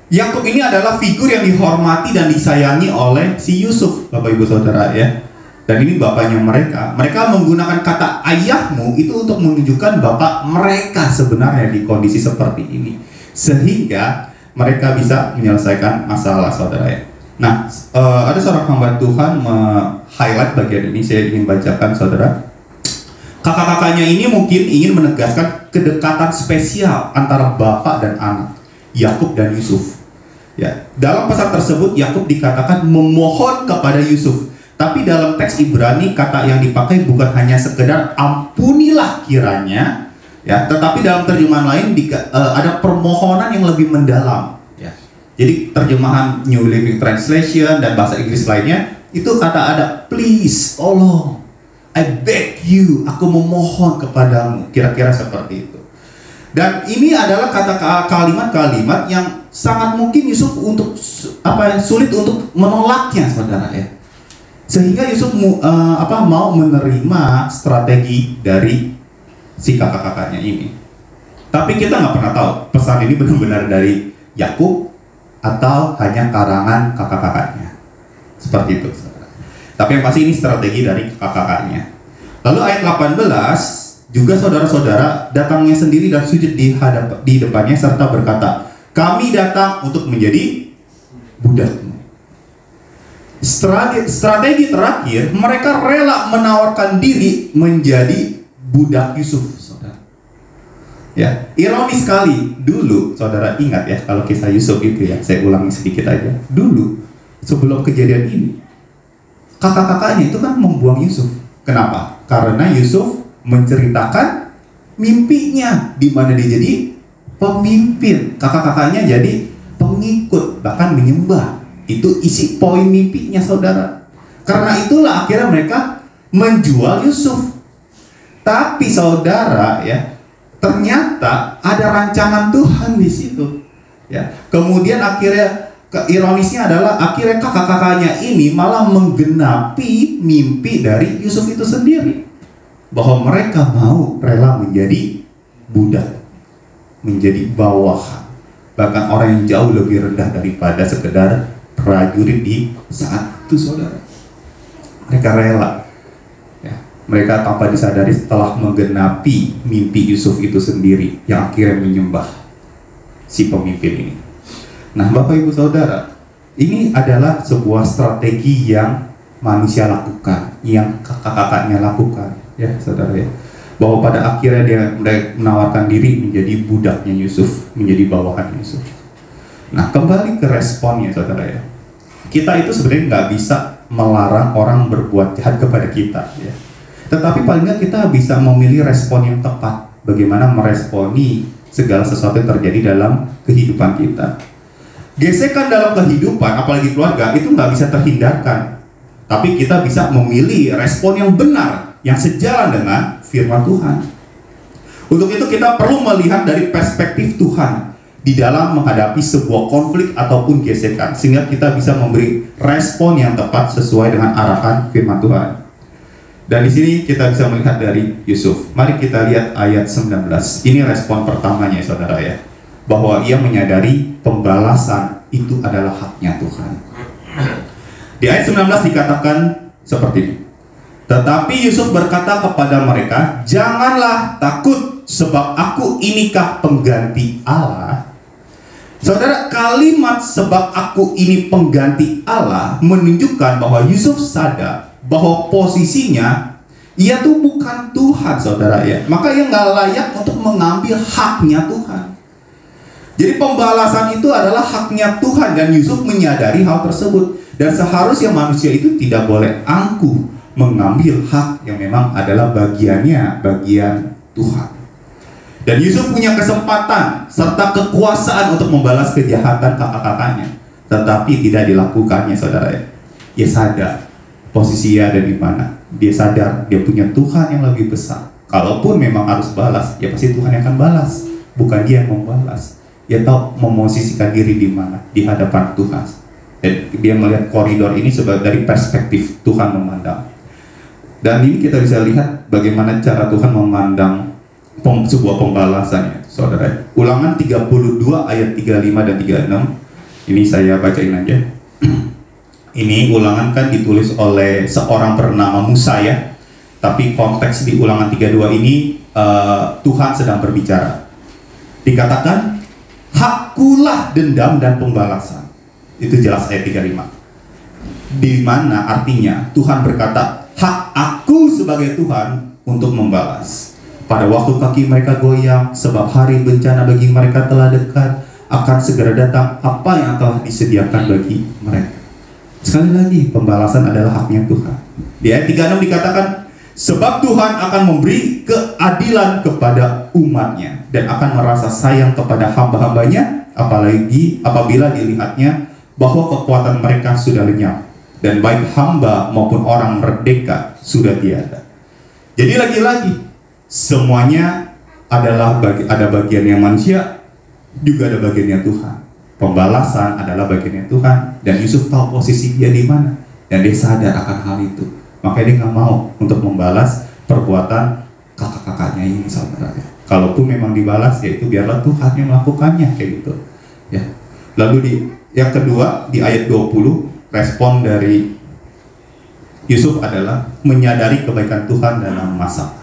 Yakub ini adalah figur yang dihormati dan disayangi oleh si Yusuf, Bapak Ibu Saudara, ya. Dan ini bapaknya mereka. Mereka menggunakan kata ayahmu itu untuk menunjukkan bapak mereka sebenarnya di kondisi seperti ini, sehingga mereka bisa menyelesaikan masalah, saudara, ya. Nah, ada seorang hamba Tuhan highlight bagian ini, saya ingin bacakan, saudara. Kakak-kakaknya ini mungkin ingin menegaskan kedekatan spesial antara bapak dan anak, Yakub dan Yusuf. Ya, dalam pesan tersebut Yakub dikatakan memohon kepada Yusuf, tapi dalam teks Ibrani kata yang dipakai bukan hanya sekedar ampunilah kiranya, ya, tetapi dalam terjemahan lain ada permohonan yang lebih mendalam. Ya. Jadi terjemahan New Living Translation dan bahasa Inggris lainnya itu kata ada please, Allah, I beg you, aku memohon kepadamu, kira-kira seperti itu. Dan ini adalah kalimat-kalimat yang sangat mungkin Yusuf sulit untuk menolaknya, saudara, ya. Sehingga Yusuf mau menerima strategi dari si kakak-kakaknya ini. Tapi kita nggak pernah tahu pesan ini benar-benar dari Yakub atau hanya karangan kakak-kakaknya. Seperti itu, saudara. Tapi yang pasti ini strategi dari kakak-kakaknya. Lalu ayat 18 juga saudara-saudara datangnya sendiri dan sujud di depannya serta berkata, kami datang untuk menjadi budakmu. Strategi terakhir, mereka rela menawarkan diri menjadi budak Yusuf, saudara. Ya, ironis sekali, dulu saudara ingat ya kalau kisah Yusuf itu, ya, saya ulangi sedikit aja. Dulu sebelum kejadian ini, kakak-kakaknya itu kan membuang Yusuf. Kenapa? Karena Yusuf menceritakan mimpinya di mana dia jadi pemimpin, kakak-kakaknya jadi pengikut, bahkan menyembah. Itu isi poin mimpinya, saudara. Karena itulah akhirnya mereka menjual Yusuf. Tapi saudara, ya, ternyata ada rancangan Tuhan di situ. Ya, kemudian akhirnya ironisnya adalah akhirnya kakak-kakaknya ini malah menggenapi mimpi dari Yusuf itu sendiri, bahwa mereka mau rela menjadi budak, menjadi bawahan, bahkan orang yang jauh lebih rendah daripada sekedar prajurit di saat itu, saudara. Mereka rela, ya, mereka tanpa disadari setelah menggenapi mimpi Yusuf itu sendiri yang akhirnya menyembah si pemimpin ini. Nah, Bapak Ibu Saudara, ini adalah sebuah strategi yang manusia lakukan, yang kakak-kakaknya lakukan, ya saudara, ya, bahwa pada akhirnya dia menawarkan diri menjadi budaknya Yusuf, menjadi bawahan Yusuf. Nah, kembali ke responnya, saudara, ya, kita itu sebenarnya nggak bisa melarang orang berbuat jahat kepada kita, ya, tetapi paling nggak kita bisa memilih respon yang tepat, bagaimana meresponi segala sesuatu yang terjadi dalam kehidupan kita. Gesekan dalam kehidupan, apalagi keluarga, itu nggak bisa terhindarkan. Tapi kita bisa memilih respon yang benar, yang sejalan dengan firman Tuhan. Untuk itu kita perlu melihat dari perspektif Tuhan di dalam menghadapi sebuah konflik ataupun gesekan, sehingga kita bisa memberi respon yang tepat sesuai dengan arahan firman Tuhan. Dan di sini kita bisa melihat dari Yusuf. Mari kita lihat ayat 19. Ini respon pertamanya, saudara, ya, bahwa ia menyadari pembalasan itu adalah haknya Tuhan. Di ayat 19 dikatakan seperti ini. Tetapi Yusuf berkata kepada mereka, janganlah takut, sebab aku inikah pengganti Allah. Saudara, kalimat sebab aku ini pengganti Allah menunjukkan bahwa Yusuf sadar bahwa posisinya ia tuh bukan Tuhan, saudara ya. Maka ia nggak layak untuk mengambil haknya Tuhan. Jadi pembalasan itu adalah haknya Tuhan, dan Yusuf menyadari hal tersebut. Dan seharusnya manusia itu tidak boleh angkuh mengambil hak yang memang adalah bagian Tuhan. Dan Yusuf punya kesempatan serta kekuasaan untuk membalas kejahatan kakak-kakaknya, tetapi tidak dilakukannya, saudara ya. Dia sadar posisi dia ada di mana. Dia sadar dia punya Tuhan yang lebih besar. Kalaupun memang harus balas, ya pasti Tuhan yang akan balas, bukan dia yang membalas. Dia tahu memosisikan diri di mana, di hadapan Tuhan. Dan dia melihat koridor ini sebagai dari perspektif Tuhan memandang. Dan ini kita bisa lihat bagaimana cara Tuhan memandang sebuah pembalasannya, saudara. Ulangan 32 ayat 35 dan 36. Ini saya bacain aja. Ini ulangan kan ditulis oleh seorang bernama Musa ya. Tapi konteks di ulangan 32 ini Tuhan sedang berbicara. Dikatakan, hakkulah dendam dan pembalasan. Itu jelas ayat 35. Di mana artinya Tuhan berkata, hak aku sebagai Tuhan untuk membalas. Pada waktu kaki mereka goyang, sebab hari bencana bagi mereka telah dekat, akan segera datang apa yang telah disediakan bagi mereka. Sekali lagi, pembalasan adalah haknya Tuhan. Di ayat 36 dikatakan, sebab Tuhan akan memberi keadilan kepada umatnya dan akan merasa sayang kepada hamba-hambanya, apalagi apabila dilihatnya bahwa kekuatan mereka sudah lenyap dan baik hamba maupun orang merdeka sudah tiada. Jadi lagi-lagi, semuanya adalah ada bagiannya manusia, juga ada bagiannya Tuhan. Pembalasan adalah bagiannya Tuhan, dan Yusuf tahu posisi dia di mana, dan dia sadar akan hal itu. Makanya dia nggak mau untuk membalas perbuatan kakak-kakaknya ini, saudara. Kalaupun memang dibalas, yaitu biarlah Tuhan yang melakukannya, kayak gitu. Ya. Lalu yang kedua di ayat 20, respon dari Yusuf adalah menyadari kebaikan Tuhan dalam masalah.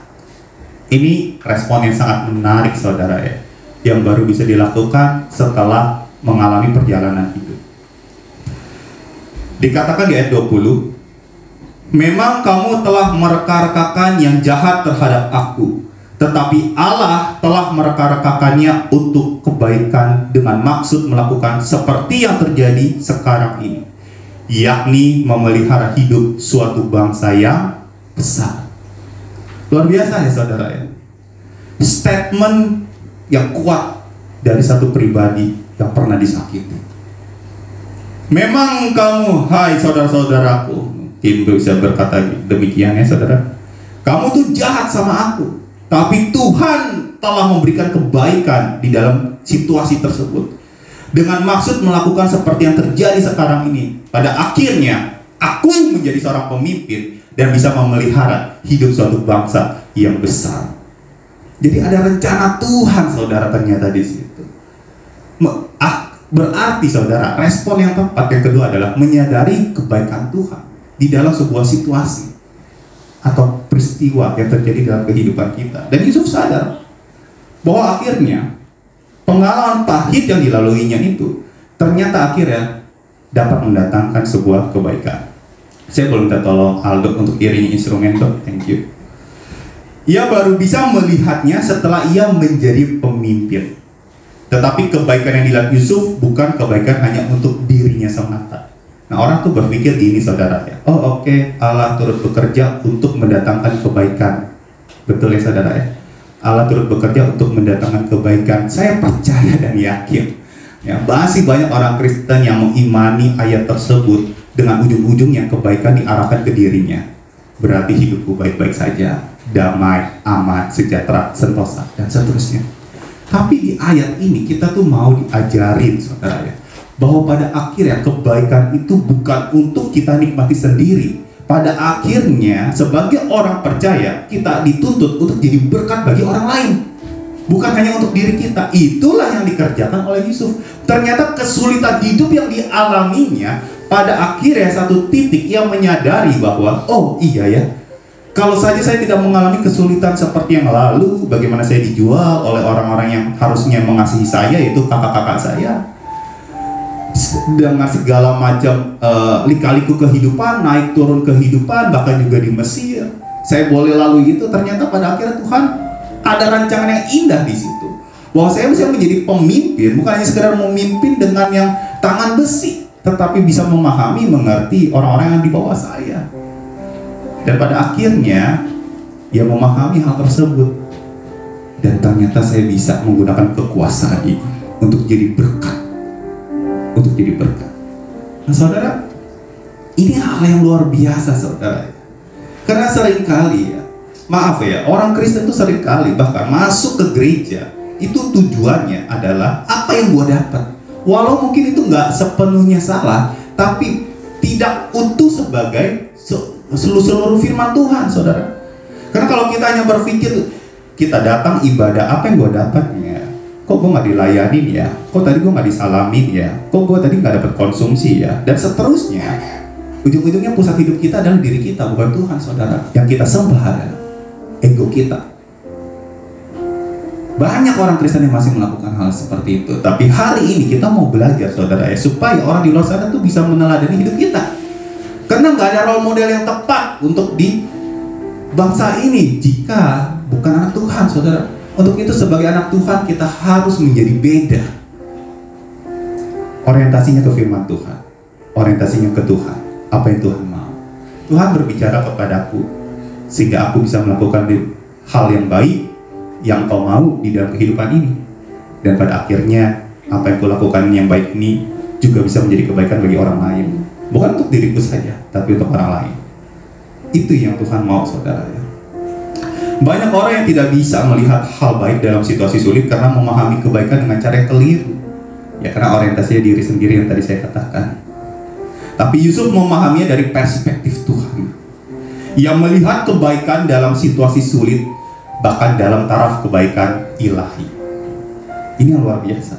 Ini respon yang sangat menarik, saudara ya, yang baru bisa dilakukan setelah mengalami perjalanan hidup. Dikatakan di ayat 20, memang kamu telah mereka-rekakan yang jahat terhadap aku, tetapi Allah telah mereka-rekakannya untuk kebaikan dengan maksud melakukan seperti yang terjadi sekarang ini, yakni memelihara hidup suatu bangsa yang besar. Luar biasa ya, saudara ya. Statement yang kuat dari satu pribadi yang pernah disakiti. Memang kamu, hai saudara-saudaraku, mungkin bisa berkata demikian ya, saudara, kamu tuh jahat sama aku, tapi Tuhan telah memberikan kebaikan di dalam situasi tersebut dengan maksud melakukan seperti yang terjadi sekarang ini. Pada akhirnya aku menjadi seorang pemimpin dan bisa memelihara hidup suatu bangsa yang besar. Jadi ada rencana Tuhan, saudara, ternyata di situ. Berarti, saudara, respon yang tepat yang kedua adalah menyadari kebaikan Tuhan di dalam sebuah situasi atau peristiwa yang terjadi dalam kehidupan kita. Dan Yusuf sadar bahwa akhirnya pengalaman pahit yang dilaluinya itu ternyata akhirnya dapat mendatangkan sebuah kebaikan. Saya boleh minta tolong Aldo untuk iringi instrumen, Dok. Thank you. Ia baru bisa melihatnya setelah ia menjadi pemimpin. Tetapi kebaikan yang dilihat Yusuf bukan kebaikan hanya untuk dirinya semata. Nah, orang tuh berpikir gini, saudara ya. Oh, oke, Allah turut bekerja untuk mendatangkan kebaikan. Betul ya, saudara ya. Allah turut bekerja untuk mendatangkan kebaikan. Saya percaya dan yakin. Ya, masih banyak orang Kristen yang mengimani ayat tersebut dengan ujung-ujungnya kebaikan diarahkan ke dirinya. Berarti hidupku baik-baik saja, damai, aman, sejahtera, sentosa, dan seterusnya. Tapi di ayat ini kita tuh mau diajarin, saudara ya, bahwa pada akhirnya kebaikan itu bukan untuk kita nikmati sendiri. Pada akhirnya sebagai orang percaya kita dituntut untuk jadi berkat bagi orang lain, bukan hanya untuk diri kita. Itulah yang dikerjakan oleh Yusuf. Ternyata kesulitan hidup yang dialaminya pada akhirnya satu titik yang menyadari bahwa oh iya ya, Kalau saja saya tidak mengalami kesulitan seperti yang lalu, bagaimana saya dijual oleh orang-orang yang harusnya mengasihi saya, yaitu kakak-kakak saya, dengan segala macam lika-liku kehidupan, naik turun kehidupan, bahkan juga di Mesir, saya boleh lalui itu. Ternyata pada akhirnya Tuhan ada rancangan yang indah di situ, bahwa saya bisa menjadi pemimpin, bukan hanya sekedar memimpin dengan yang tangan besi, tetapi bisa memahami, mengerti orang-orang yang di bawah saya. Dan pada akhirnya ia memahami hal tersebut, dan ternyata saya bisa menggunakan kekuasaan ini untuk jadi berkat, untuk jadi berkat. Nah saudara, ini hal yang luar biasa saudara. Karena seringkali ya, maaf ya, orang Kristen itu seringkali bahkan masuk ke gereja itu tujuannya adalah apa yang gua dapat. Walau mungkin itu nggak sepenuhnya salah, tapi tidak utuh sebagai seluruh firman Tuhan, saudara. Karena kalau kita hanya berpikir kita datang ibadah, apa yang gue dapatnya? Kok gue nggak dilayanin ya? Kok tadi gue nggak disalamin ya? Kok gue tadi nggak dapat konsumsi ya? Dan seterusnya. Ujung-ujungnya pusat hidup kita adalah diri kita, bukan Tuhan, saudara. Yang kita sembah adalah ego kita. Banyak orang Kristen yang masih melakukan hal seperti itu. Tapi hari ini kita mau belajar, saudara, ya, supaya orang di luar sana tuh bisa meneladani hidup kita. Karena nggak ada role model yang tepat untuk di bangsa ini jika bukan anak Tuhan, saudara. Untuk itu sebagai anak Tuhan kita harus menjadi beda. Orientasinya ke firman Tuhan, orientasinya ke Tuhan. Apa yang Tuhan mau. Tuhan berbicara kepadaku sehingga aku bisa melakukan hal yang baik yang Kau mau di dalam kehidupan ini. Dan pada akhirnya apa yang Kau lakukan yang baik ini juga bisa menjadi kebaikan bagi orang lain. Bukan untuk diriku saja, tapi untuk orang lain. Itu yang Tuhan mau, saudara. Banyak orang yang tidak bisa melihat hal baik dalam situasi sulit karena memahami kebaikan dengan cara yang keliru. Ya, karena orientasinya diri sendiri yang tadi saya katakan. Tapi Yusuf memahaminya dari perspektif Tuhan, yang melihat kebaikan dalam situasi sulit, bahkan dalam taraf kebaikan ilahi. Ini yang luar biasa.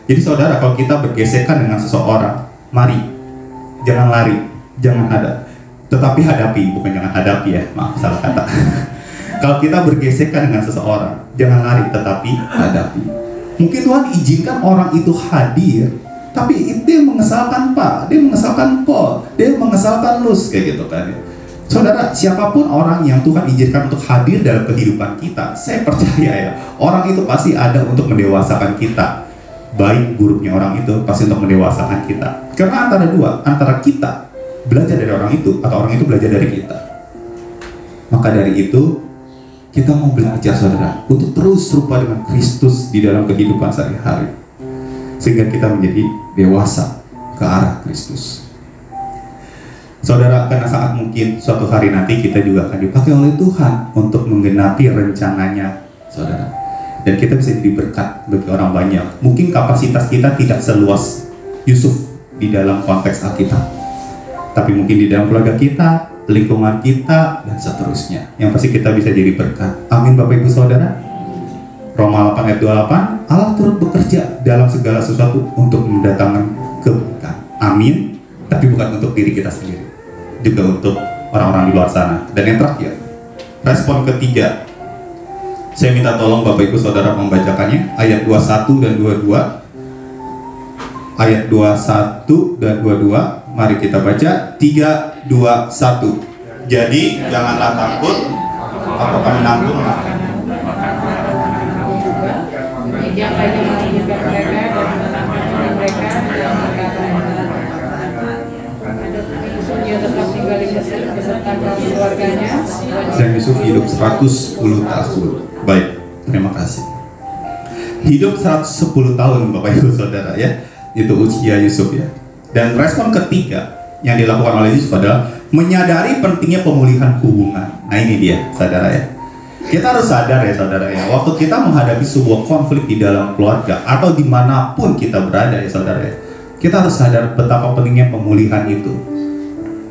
Jadi saudara, kalau kita bergesekan dengan seseorang, mari, jangan lari, jangan tetapi hadapi, bukan jangan hadapi ya, maaf salah kata. Kalau kita bergesekan dengan seseorang, jangan lari, tetapi hadapi. Mungkin Tuhan izinkan orang itu hadir, tapi dia mengesalkan Pak, dia mengesalkan Paul, dia mengesalkan Luz, kayak gitu kan. Saudara, siapapun orang yang Tuhan izinkan untuk hadir dalam kehidupan kita, saya percaya ya, orang itu pasti ada untuk mendewasakan kita. Baik buruknya orang itu pasti untuk mendewasakan kita. Karena antara dua, antara kita belajar dari orang itu atau orang itu belajar dari kita. Maka dari itu kita mau belajar, saudara, untuk terus serupa dengan Kristus di dalam kehidupan sehari-hari, sehingga kita menjadi dewasa ke arah Kristus. Saudara, karena sangat mungkin suatu hari nanti kita juga akan dipakai oleh Tuhan untuk menggenapi rencananya, saudara. Dan kita bisa jadi berkat bagi orang banyak. Mungkin kapasitas kita tidak seluas Yusuf di dalam konteks Alkitab, tapi mungkin di dalam keluarga kita, lingkungan kita, dan seterusnya. Yang pasti kita bisa jadi berkat. Amin Bapak Ibu Saudara. Roma 8 ayat 28, Allah turut bekerja dalam segala sesuatu untuk mendatangkan kebaikan. Amin. Tapi bukan untuk diri kita sendiri, juga untuk orang-orang di luar sana. Dan yang terakhir, respon ketiga, saya minta tolong Bapak Ibu Saudara membacakannya, ayat 21 dan 22. Ayat 21 dan 22, mari kita baca. 3, 2, 1. Jadi janganlah takut, apakah menanggung dan Yusuf hidup 110 tahun. Baik, terima kasih. Hidup 110 tahun Bapak Ibu Saudara ya, itu usia Yusuf ya. Dan respon ketiga yang dilakukan oleh Yusuf adalah menyadari pentingnya pemulihan hubungan. Nah ini dia, saudara ya. Kita harus sadar ya saudara ya, waktu kita menghadapi sebuah konflik di dalam keluarga atau dimanapun kita berada ya saudara ya, kita harus sadar betapa pentingnya pemulihan itu.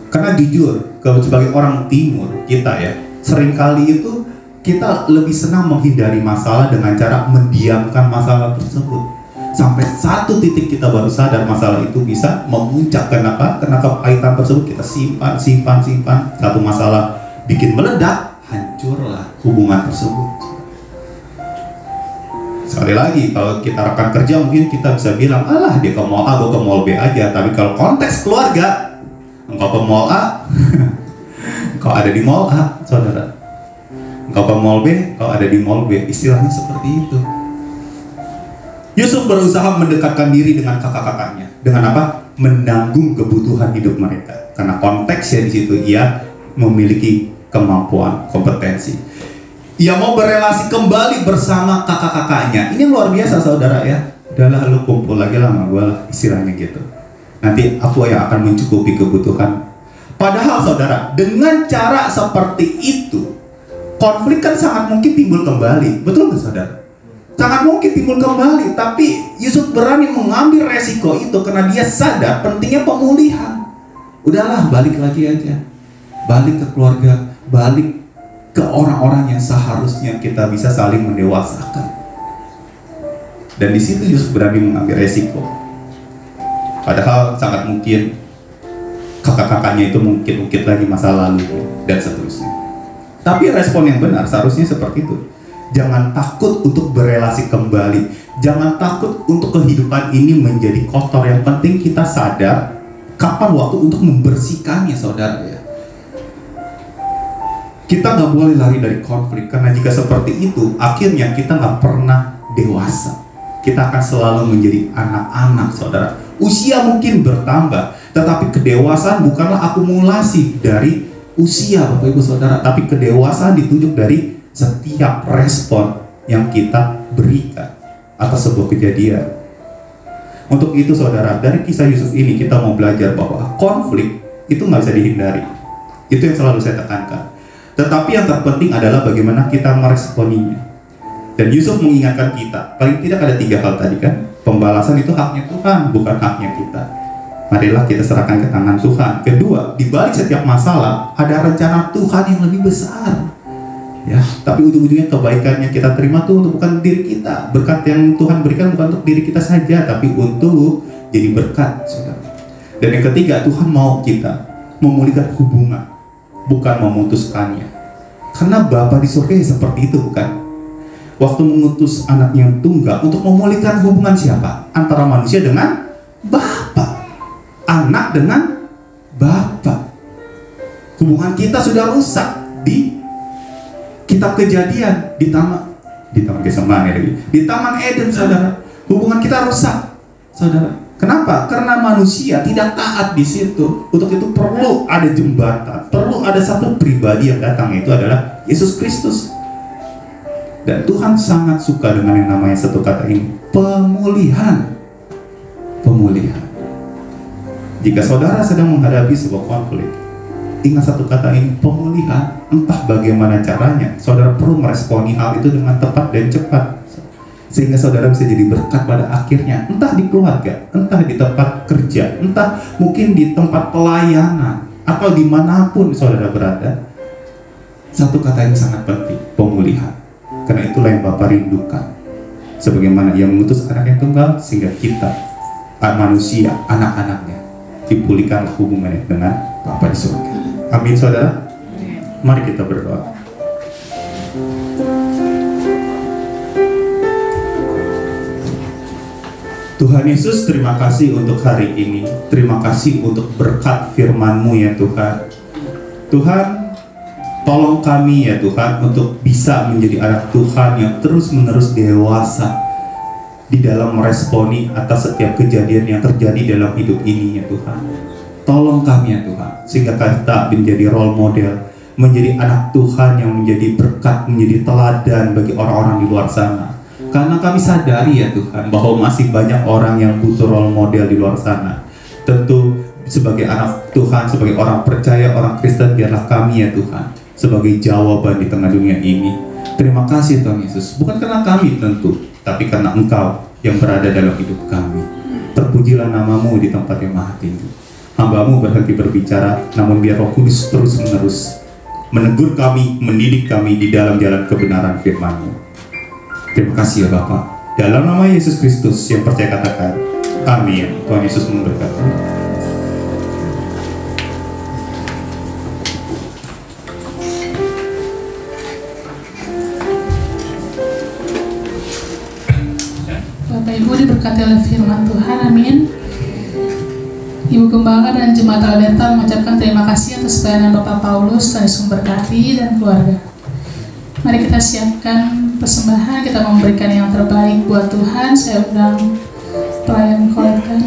Karena jujur, kalau sebagai orang timur kita ya, seringkali itu kita lebih senang menghindari masalah dengan cara mendiamkan masalah tersebut. Sampai satu titik kita baru sadar masalah itu bisa memuncak. Kenapa? Karena kepahitan tersebut kita simpan. Satu masalah bikin meledak, hancurlah hubungan tersebut. Sekali lagi, kalau kita rekan kerja mungkin kita bisa bilang, alah dia ke mall A, gue ke mall B aja. Tapi kalau konteks keluarga, engkau ke mall A, engkau ada di mall A, saudara. Engkau ke mall B, engkau ada di mall B. Istilahnya seperti itu. Yusuf berusaha mendekatkan diri dengan kakak-kakaknya. Dengan apa? Menanggung kebutuhan hidup mereka. Karena konteksnya di situ ia memiliki kemampuan, kompetensi. Ia mau berelasi kembali bersama kakak-kakaknya. Ini luar biasa saudara ya. Udahlah lu kumpul lagi lah sama gue lah, istilahnya gitu. Nanti aku yang akan mencukupi kebutuhan. Padahal saudara, dengan cara seperti itu, konflik kan sangat mungkin timbul kembali. Betul nggak saudara? Sangat mungkin timbul kembali. Tapi Yusuf berani mengambil resiko itu karena dia sadar pentingnya pemulihan. Udahlah, balik lagi aja. Balik ke keluarga, balik ke orang-orang yang seharusnya kita bisa saling mendewasakan. Dan di situ Yusuf berani mengambil resiko. Padahal sangat mungkin kakak-kakaknya itu mungkin lagi masa lalu dan seterusnya. Tapi respon yang benar seharusnya seperti itu. Jangan takut untuk berelasi kembali. Jangan takut untuk kehidupan ini menjadi kotor. Yang penting kita sadar kapan waktu untuk membersihkannya, saudara ya. Kita nggak boleh lari dari konflik, karena jika seperti itu, akhirnya kita nggak pernah dewasa. Kita akan selalu menjadi anak-anak, saudara. Usia mungkin bertambah, tetapi kedewasaan bukanlah akumulasi dari usia, Bapak Ibu Saudara, tapi kedewasaan ditunjuk dari setiap respon yang kita berikan atas sebuah kejadian. Untuk itu, saudara, dari kisah Yusuf ini kita mau belajar bahwa konflik itu nggak bisa dihindari. Itu yang selalu saya tekankan. Tetapi yang terpenting adalah bagaimana kita meresponinya. Dan Yusuf mengingatkan kita, paling tidak ada 3 hal tadi kan. Pembalasan itu haknya Tuhan, bukan haknya kita. Marilah kita serahkan ke tangan Tuhan. Kedua, di balik setiap masalah ada rencana Tuhan yang lebih besar. Ya, tapi ujung-ujungnya kebaikannya kita terima tuh untuk bukan diri kita. Berkat yang Tuhan berikan bukan untuk diri kita saja, tapi untuk jadi berkat, saudara. Dan yang ketiga, Tuhan mau kita memulihkan hubungan, bukan memutuskannya. Karena Bapa di surga seperti itu, bukan? Waktu mengutus anaknya yang tunggal untuk memulihkan hubungan siapa? Antara manusia dengan Bapa, anak dengan Bapa. Hubungan kita sudah rusak di kitab Kejadian, di taman Getsemani lagi, di Taman Eden, saudara. Hubungan kita rusak, saudara. Kenapa? Karena manusia tidak taat di situ. Untuk itu perlu ada jembatan, perlu ada satu pribadi yang datang, itu adalah Yesus Kristus. Dan Tuhan sangat suka dengan yang namanya satu kata ini, pemulihan. Pemulihan. Jika saudara sedang menghadapi sebuah konflik, ingat satu kata ini, pemulihan. Entah bagaimana caranya, saudara perlu meresponi hal itu dengan tepat dan cepat, sehingga saudara bisa jadi berkat pada akhirnya. Entah di keluarga, entah di tempat kerja, entah mungkin di tempat pelayanan, atau dimanapun saudara berada. Satu kata yang sangat penting, pemulihan. Karena itulah yang Bapa rindukan. Sebagaimana Ia mengutus anak yang tunggal, sehingga kita, manusia, anak-anaknya, dipulihkanlah hubungannya dengan Bapa di surga. Amin, saudara. Mari kita berdoa. Tuhan Yesus, terima kasih untuk hari ini. Terima kasih untuk berkat firman-Mu ya Tuhan. Tuhan, tolong kami ya Tuhan untuk bisa menjadi anak Tuhan yang terus-menerus dewasa di dalam meresponi atas setiap kejadian yang terjadi dalam hidup ini ya Tuhan. Tolong kami ya Tuhan, sehingga kita menjadi role model, menjadi anak Tuhan yang menjadi berkat, menjadi teladan bagi orang-orang di luar sana. Karena kami sadari ya Tuhan, bahwa masih banyak orang yang butuh role model di luar sana. Tentu sebagai anak Tuhan, sebagai orang percaya, orang Kristen, biarlah kami ya Tuhan sebagai jawaban di tengah dunia ini. Terima kasih Tuhan Yesus, bukan karena kami tentu, tapi karena Engkau yang berada dalam hidup kami. Terpujilah nama-Mu di tempat yang maha tinggi. Hamba-Mu berhenti berbicara, namun biar Roh Kudus terus-menerus menegur kami, mendidik kami di dalam jalan kebenaran firman-Mu. Terima kasih ya Bapa. Dalam nama Yesus Kristus yang percaya katakan, amin. Tuhan Yesus memberkati. diberkati oleh firman Tuhan. Amin. Ibu Gembala dan Jemaat Alberta mengucapkan terima kasih atas pelayanan Bapak Paulus, Tuhan Yesus memberkati dan keluarga. Mari kita siapkan persembahan, kita memberikan yang terbaik buat Tuhan. Saya undang pelayan kolektor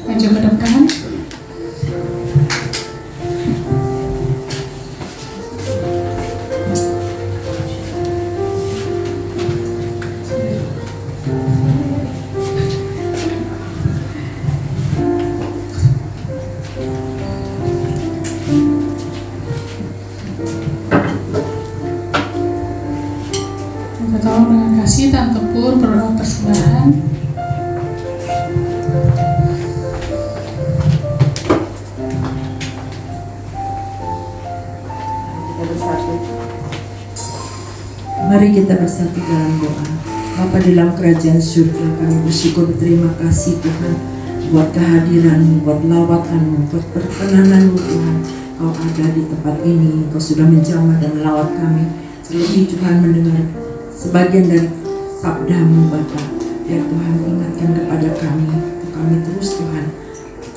maju ke depan. Minta tolong dengan kasih Tante Pur berdoa persembahan. Mari kita bersatu dalam doa. Bapa dalam kerajaan surga, kami bersyukur berterima kasih Tuhan buat kehadiran-Mu, buat lawatan-Mu, buat perkenanan-Mu Tuhan. Kau ada di tempat ini, Kau sudah menjamah dan melawat kami. Terlebih Tuhan mendengar sebagian dari sabda-Mu Bapa. Ya Tuhan, ingatkan kepada kami terus Tuhan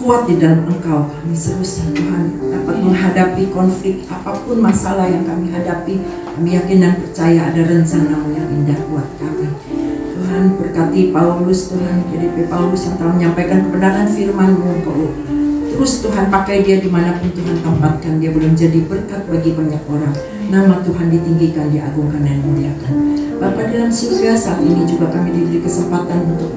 kuat di dalam Engkau. Kami terus Tuhan dapat menghadapi konflik apapun masalah yang kami hadapi. Kami yakin dan percaya ada rencana-Mu yang indah buat kami. Tuhan berkati Paulus, Tuhan PDP Paulus yang telah menyampaikan kebenaran firman-Mu. Kau terus Tuhan pakai dia dimanapun Tuhan tempatkan dia, boleh menjadi berkat bagi banyak orang. Nama Tuhan ditinggikan, diagungkan dan dimuliakan. Bapa dalam surga, saat ini juga kami diberi kesempatan untuk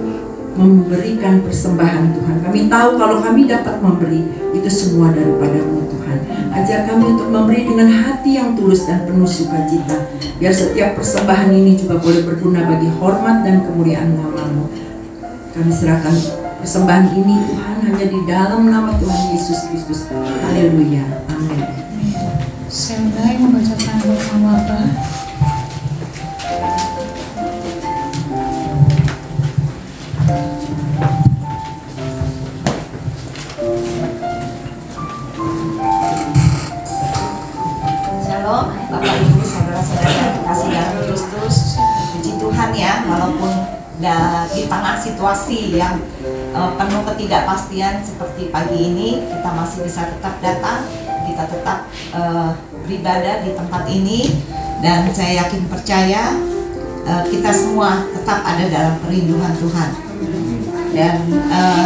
memberikan persembahan Tuhan. Kami tahu kalau kami dapat memberi, itu semua daripada-Mu Tuhan. Ajar kami untuk memberi dengan hati yang tulus dan penuh sukacita. Biar setiap persembahan ini juga boleh berguna bagi hormat dan kemuliaan nama-Mu. Kami serahkan persembahan ini Tuhan hanya di dalam nama Tuhan Yesus Kristus. Haleluya. Amin. Saya mulai membacakan doa Bapak. Shalom, Bapak Ibu, saudara-saudara yang kasih dalam Kristus. Puji Tuhan ya, walaupun di tengah situasi yang penuh ketidakpastian seperti pagi ini, kita masih bisa tetap datang, kita tetap beribadah di tempat ini, dan saya yakin percaya kita semua tetap ada dalam perlindungan Tuhan. Dan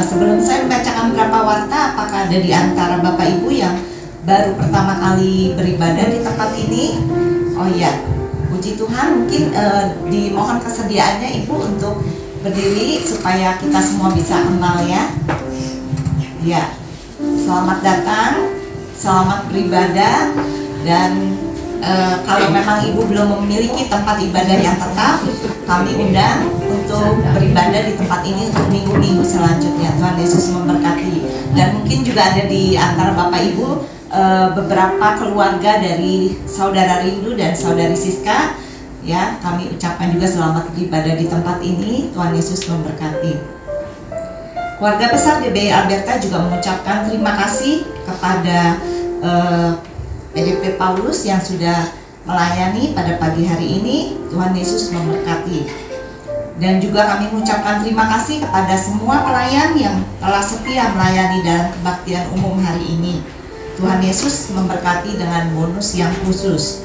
sebelum saya membacakan beberapa warta, apakah ada di antara Bapak Ibu yang baru pertama kali beribadah di tempat ini? Oh iya, puji Tuhan, mungkin dimohon kesediaannya Ibu untuk berdiri supaya kita semua bisa kenal ya. Ya, selamat datang, selamat beribadah. Dan kalau memang Ibu belum memiliki tempat ibadah yang tetap, kami undang untuk beribadah di tempat ini untuk minggu-minggu selanjutnya. Tuhan Yesus memberkati. Dan mungkin juga ada di antara Bapak Ibu beberapa keluarga dari Saudara Rindu dan Saudari Siska, ya, kami ucapkan juga selamat beribadah di tempat ini. Tuhan Yesus memberkati. Keluarga besar DBI Alberta juga mengucapkan terima kasih kepada PDP Paulus yang sudah melayani pada pagi hari ini. Tuhan Yesus memberkati. Dan juga kami mengucapkan terima kasih kepada semua pelayan yang telah setia melayani dalam kebaktian umum hari ini. Tuhan Yesus memberkati dengan bonus yang khusus.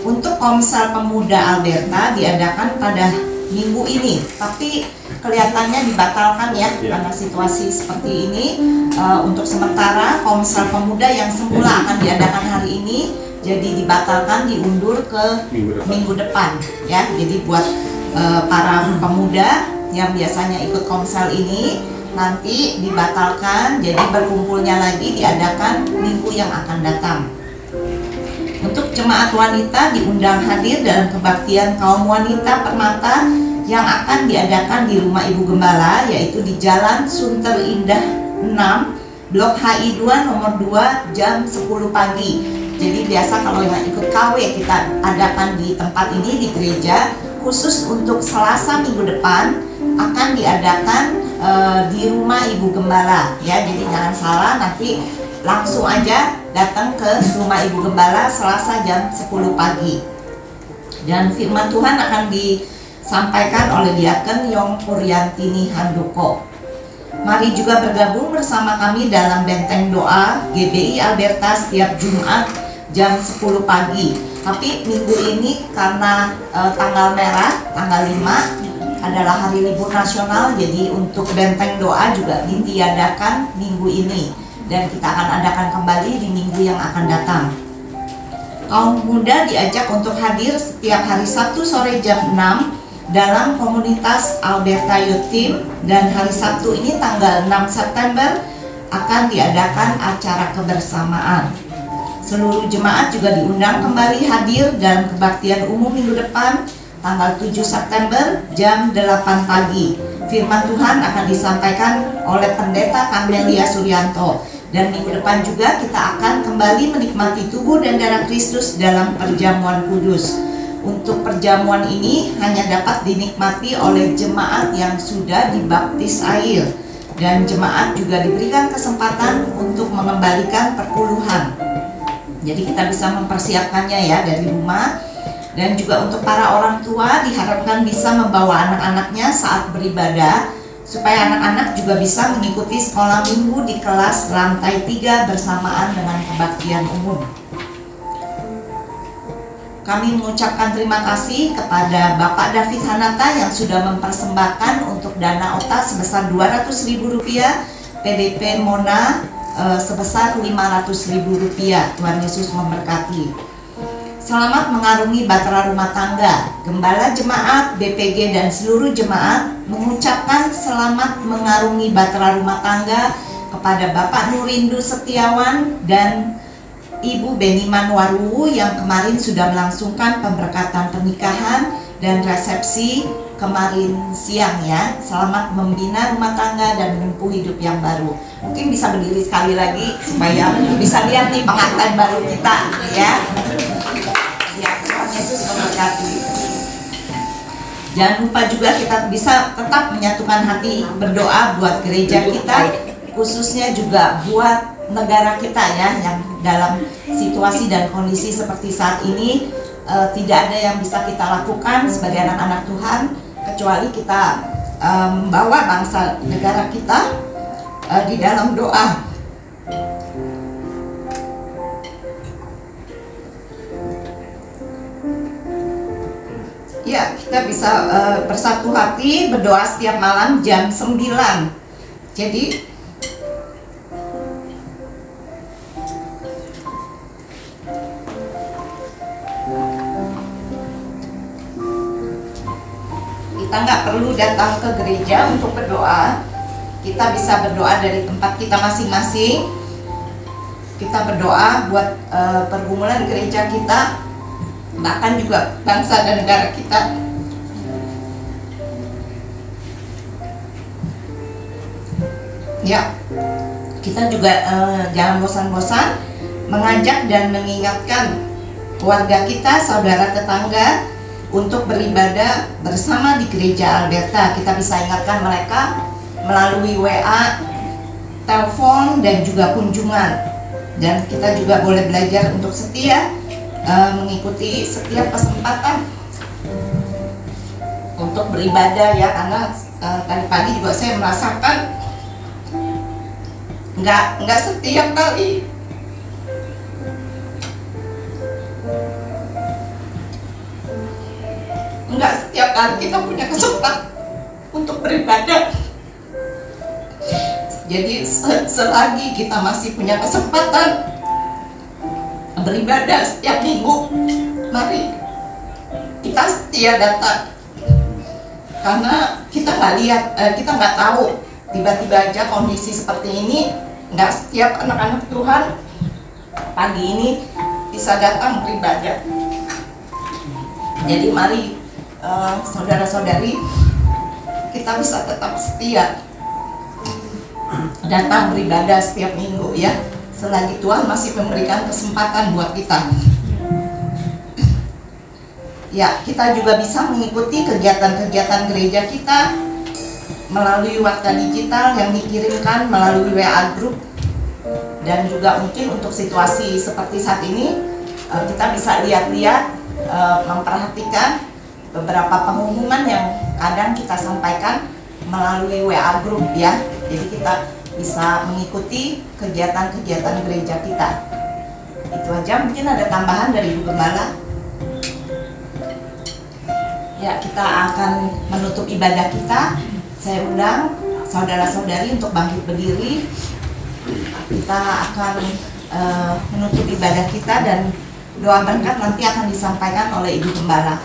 Untuk Komsel Pemuda Alberta diadakan pada minggu ini, tapi kelihatannya dibatalkan ya karena situasi seperti ini. Untuk sementara Komsel Pemuda yang semula akan diadakan hari ini jadi dibatalkan, diundur ke minggu depan ya. Jadi buat para pemuda yang biasanya ikut Komsel ini nanti dibatalkan, jadi berkumpulnya lagi diadakan minggu yang akan datang. Untuk jemaat wanita diundang hadir dalam kebaktian kaum wanita Permata yang akan diadakan di rumah Ibu Gembala, yaitu di Jalan Sunter Indah 6, Blok HI 2 nomor 2 jam 10 pagi. Jadi biasa kalau yang ikut KW kita adakan di tempat ini di gereja. Khusus untuk Selasa minggu depan akan diadakan di rumah Ibu Gembala ya. Jadi jangan salah, nanti langsung aja datang ke rumah Ibu Gembala Selasa jam 10 pagi. Dan firman Tuhan akan disampaikan oleh Diaken Yong Puryantini Handoko. Mari juga bergabung bersama kami dalam benteng doa GBI Alberta setiap Jumat jam 10 pagi. Tapi minggu ini karena tanggal merah, tanggal 5 adalah hari libur nasional, jadi untuk benteng doa juga ditiadakan minggu ini, dan kita akan adakan kembali di minggu yang akan datang. Kaum muda diajak untuk hadir setiap hari Sabtu sore jam 6 dalam komunitas Alberta Youth Team, dan hari Sabtu ini tanggal 6 September akan diadakan acara kebersamaan. Seluruh jemaat juga diundang kembali hadir dalam kebaktian umum minggu depan tanggal 7 September jam 8 pagi. Firman Tuhan akan disampaikan oleh Pendeta Kamelia Suryanto. Dan minggu depan juga kita akan kembali menikmati tubuh dan darah Kristus dalam perjamuan kudus. Untuk perjamuan ini hanya dapat dinikmati oleh jemaat yang sudah dibaptis air. Dan jemaat juga diberikan kesempatan untuk mengembalikan perpuluhan. Jadi kita bisa mempersiapkannya ya dari rumah. Dan juga untuk para orang tua diharapkan bisa membawa anak-anaknya saat beribadah, supaya anak-anak juga bisa mengikuti sekolah minggu di kelas lantai 3 bersamaan dengan kebaktian umum. Kami mengucapkan terima kasih kepada Bapak David Hanata yang sudah mempersembahkan untuk dana OTA sebesar Rp200.000, PDP Mona sebesar Rp500.000. Tuhan Yesus memberkati. Selamat mengarungi Bahtera Rumah Tangga. Gembala Jemaat, BPG dan seluruh jemaat mengucapkan selamat mengarungi Bahtera Rumah Tangga kepada Bapak Nurindu Setiawan dan Ibu Beniman Waruwu yang kemarin sudah melangsungkan pemberkatan pernikahan dan resepsi kemarin siang ya. Selamat membina rumah tangga dan menempuh hidup yang baru. Mungkin bisa berdiri sekali lagi supaya bisa lihat nih pengantin baru kita ya. Yesus memberkati. Jangan lupa juga kita bisa tetap menyatukan hati berdoa buat gereja kita, khususnya juga buat negara kita ya, yang dalam situasi dan kondisi seperti saat ini tidak ada yang bisa kita lakukan sebagai anak-anak Tuhan kecuali kita membawa bangsa negara kita di dalam doa. Ya, kita bisa bersatu hati berdoa setiap malam jam 9. Jadi kita nggak perlu datang ke gereja untuk berdoa. Kita bisa berdoa dari tempat kita masing-masing. Kita berdoa buat pergumulan gereja kita, bahkan juga bangsa dan negara kita. Ya, kita juga jangan bosan-bosan mengajak dan mengingatkan keluarga kita, saudara tetangga untuk beribadah bersama di gereja Alberta. Kita bisa ingatkan mereka melalui WA, telepon, dan juga kunjungan. Dan kita juga boleh belajar untuk setia mengikuti setiap kesempatan untuk beribadah ya, karena tadi pagi juga saya merasakan nggak setiap kali kita punya kesempatan untuk beribadah. Jadi selagi kita masih punya kesempatan beribadah setiap minggu, mari kita setia datang, karena kita nggak lihat, kita nggak tahu tiba-tiba aja kondisi seperti ini. Nggak setiap anak-anak Tuhan pagi ini bisa datang beribadah. Jadi mari saudara-saudari, kita bisa tetap setia datang beribadah setiap minggu ya, selagi Tuhan masih memberikan kesempatan buat kita. Ya, kita juga bisa mengikuti kegiatan-kegiatan gereja kita melalui warta digital yang dikirimkan melalui WA group. Dan juga mungkin untuk situasi seperti saat ini, kita bisa lihat-lihat, memperhatikan beberapa pengumuman yang kadang kita sampaikan melalui WA group ya. Jadi kita bisa mengikuti kegiatan-kegiatan gereja kita. Itu aja, mungkin ada tambahan dari Ibu Gembala. Ya, kita akan menutup ibadah kita. Saya undang saudara-saudari untuk bangkit berdiri. Kita akan menutup ibadah kita dan doa berkat nanti akan disampaikan oleh Ibu Gembala.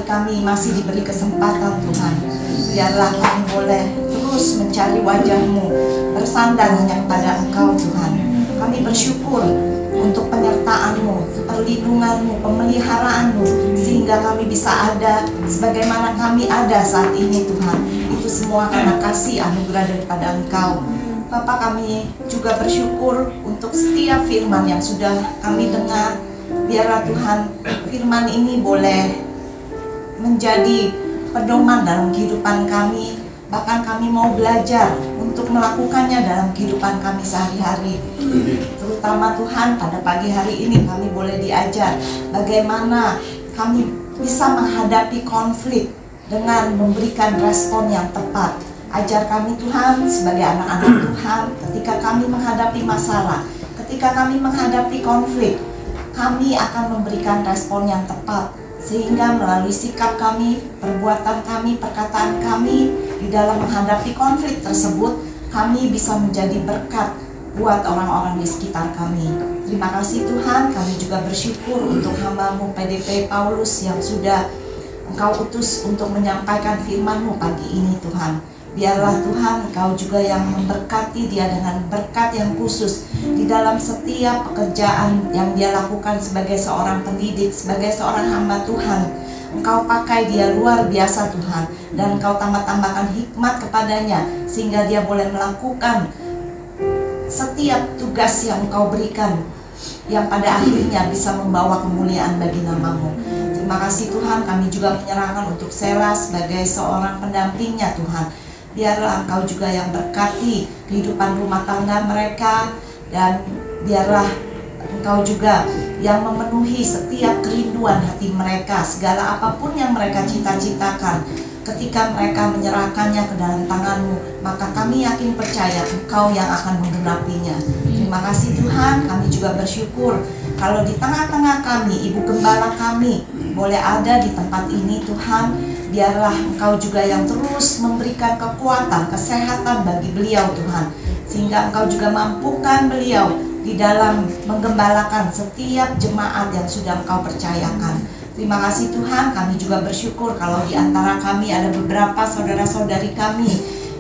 Kami masih diberi kesempatan Tuhan, biarlah kami boleh terus mencari wajah-Mu, bersandar hanya kepada Engkau Tuhan. Kami bersyukur untuk penyertaan-Mu, perlindungan-Mu, pemeliharaanmu, sehingga kami bisa ada sebagaimana kami ada saat ini Tuhan. Itu semua karena kasih anugerah daripada Engkau. Bapa, kami juga bersyukur untuk setiap firman yang sudah kami dengar. Biarlah Tuhan firman ini boleh menjadi pedoman dalam kehidupan kami. Bahkan kami mau belajar untuk melakukannya dalam kehidupan kami sehari-hari. Terutama Tuhan, pada pagi hari ini kami boleh diajar bagaimana kami bisa menghadapi konflik dengan memberikan respon yang tepat. Ajar kami Tuhan sebagai anak-anak Tuhan, ketika kami menghadapi masalah, ketika kami menghadapi konflik, kami akan memberikan respon yang tepat, sehingga melalui sikap kami, perbuatan kami, perkataan kami di dalam menghadapi konflik tersebut, kami bisa menjadi berkat buat orang-orang di sekitar kami. Terima kasih Tuhan, kami juga bersyukur untuk hamba-Mu PDP Paulus yang sudah Engkau utus untuk menyampaikan firman-Mu pagi ini Tuhan. Biarlah Tuhan Engkau juga yang memberkati dia dengan berkat yang khusus di dalam setiap pekerjaan yang dia lakukan sebagai seorang pendidik, sebagai seorang hamba Tuhan. Engkau pakai dia luar biasa Tuhan, dan Engkau tambah-tambahkan hikmat kepadanya sehingga dia boleh melakukan setiap tugas yang Engkau berikan, yang pada akhirnya bisa membawa kemuliaan bagi nama-Mu. Terima kasih Tuhan, kami juga menyerahkan untuk Sela sebagai seorang pendampingnya Tuhan. Biarlah Engkau juga yang berkati kehidupan rumah tangga mereka, dan biarlah Engkau juga yang memenuhi setiap kerinduan hati mereka, segala apapun yang mereka cita-citakan. Ketika mereka menyerahkannya ke dalam tangan-Mu, maka kami yakin percaya Engkau yang akan menggenapinya. Terima kasih Tuhan, kami juga bersyukur kalau di tengah-tengah kami, Ibu Gembala kami boleh ada di tempat ini Tuhan. Biarlah Engkau juga yang terus memberikan kekuatan, kesehatan bagi beliau Tuhan, sehingga Engkau juga mampukan beliau di dalam menggembalakan setiap jemaat yang sudah Engkau percayakan. Terima kasih Tuhan, kami juga bersyukur kalau di antara kami ada beberapa saudara-saudari kami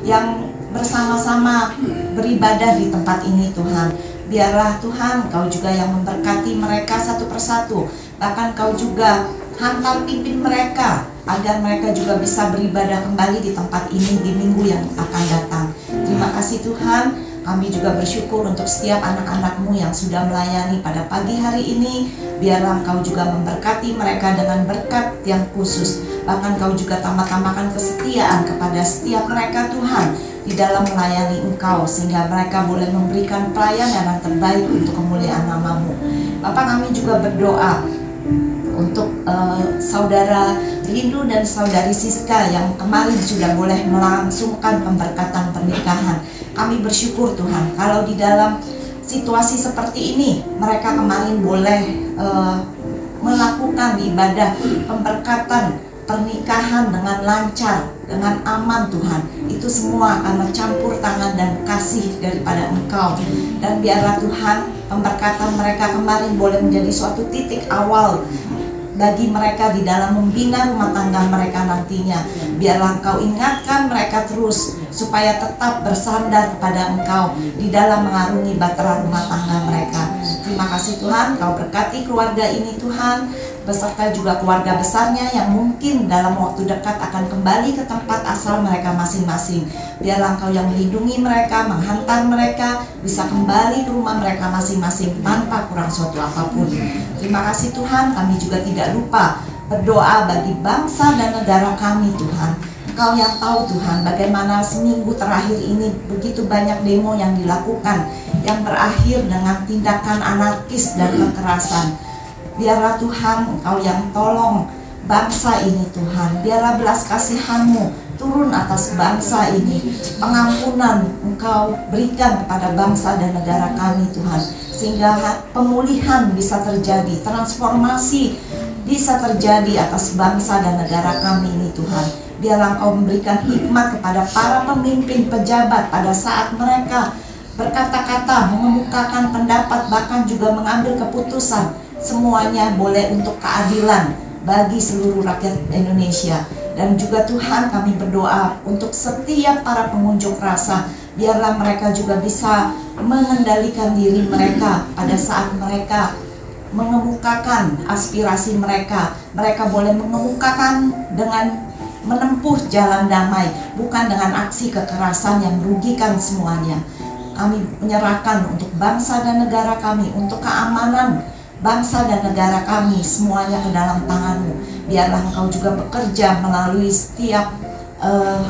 yang bersama-sama beribadah di tempat ini Tuhan. Biarlah Tuhan Engkau juga yang memberkati mereka satu persatu, bahkan Engkau juga hantar pimpin mereka agar mereka juga bisa beribadah kembali di tempat ini di minggu yang akan datang. Terima kasih Tuhan, Kami juga bersyukur untuk setiap anak-anak-Mu yang sudah melayani pada pagi hari ini. Biarlah Engkau juga memberkati mereka dengan berkat yang khusus. Bahkan Engkau juga tambah-tambahkan kesetiaan kepada setiap mereka Tuhan di dalam melayani Engkau, sehingga mereka boleh memberikan pelayanan yang terbaik untuk kemuliaan nama-Mu. Bapak, kami juga berdoa untuk saudara Rindu dan saudari Siska yang kemarin sudah boleh melangsungkan pemberkatan pernikahan. Kami bersyukur Tuhan, kalau di dalam situasi seperti ini mereka kemarin boleh melakukan ibadah pemberkatan pernikahan dengan lancar, dengan aman Tuhan. Itu semua karena campur tangan dan kasih daripada Engkau. Dan biarlah Tuhan, pemberkatan mereka kemarin boleh menjadi suatu titik awal bagi mereka di dalam membina rumah tangga mereka nantinya. Biarlah Engkau ingatkan mereka terus supaya tetap bersandar kepada Engkau di dalam mengarungi bahtera rumah tangga mereka. Terima kasih Tuhan, Kau berkati keluarga ini Tuhan, beserta juga keluarga besarnya yang mungkin dalam waktu dekat akan kembali ke tempat asal mereka masing-masing. Biarlah Engkau yang melindungi mereka, menghantar mereka bisa kembali ke rumah mereka masing-masing tanpa kurang suatu apapun. Terima kasih Tuhan, kami juga tidak lupa berdoa bagi bangsa dan negara kami Tuhan. Engkau yang tahu Tuhan bagaimana seminggu terakhir ini begitu banyak demo yang dilakukan yang berakhir dengan tindakan anarkis dan kekerasan. Biarlah Tuhan Engkau yang tolong bangsa ini Tuhan. Biarlah belas kasihan-Mu turun atas bangsa ini. Pengampunan Engkau berikan kepada bangsa dan negara kami Tuhan, sehingga pemulihan bisa terjadi, transformasi bisa terjadi atas bangsa dan negara kami ini Tuhan. Biarlah Engkau memberikan hikmat kepada para pemimpin pejabat pada saat mereka berkata-kata, mengemukakan pendapat, bahkan juga mengambil keputusan. Semuanya boleh untuk keadilan bagi seluruh rakyat Indonesia. Dan juga Tuhan, kami berdoa untuk setiap para pengunjuk rasa, biarlah mereka juga bisa mengendalikan diri mereka pada saat mereka mengemukakan aspirasi mereka. Mereka boleh mengemukakan dengan menempuh jalan damai, bukan dengan aksi kekerasan yang merugikan semuanya. Kami menyerahkan untuk bangsa dan negara kami, untuk keamanan bangsa dan negara kami, semuanya ke dalam tangan-Mu. Biarlah Engkau juga bekerja melalui setiap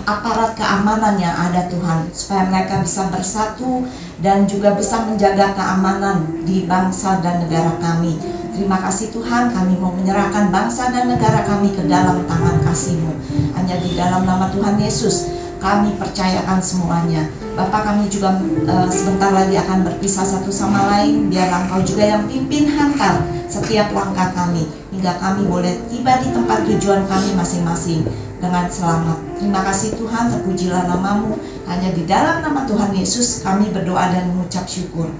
aparat keamanan yang ada Tuhan, supaya mereka bisa bersatu dan juga bisa menjaga keamanan di bangsa dan negara kami. Terima kasih Tuhan, kami mau menyerahkan bangsa dan negara kami ke dalam tangan kasih-Mu. Hanya di dalam nama Tuhan Yesus kami percayakan semuanya. Bapak, kami juga sebentar lagi akan berpisah satu sama lain. Biarlah Engkau juga yang pimpin hantar setiap langkah kami, hingga kami boleh tiba di tempat tujuan kami masing-masing dengan selamat. Terima kasih Tuhan, terpujilah nama-Mu. Hanya di dalam nama Tuhan Yesus kami berdoa dan mengucap syukur.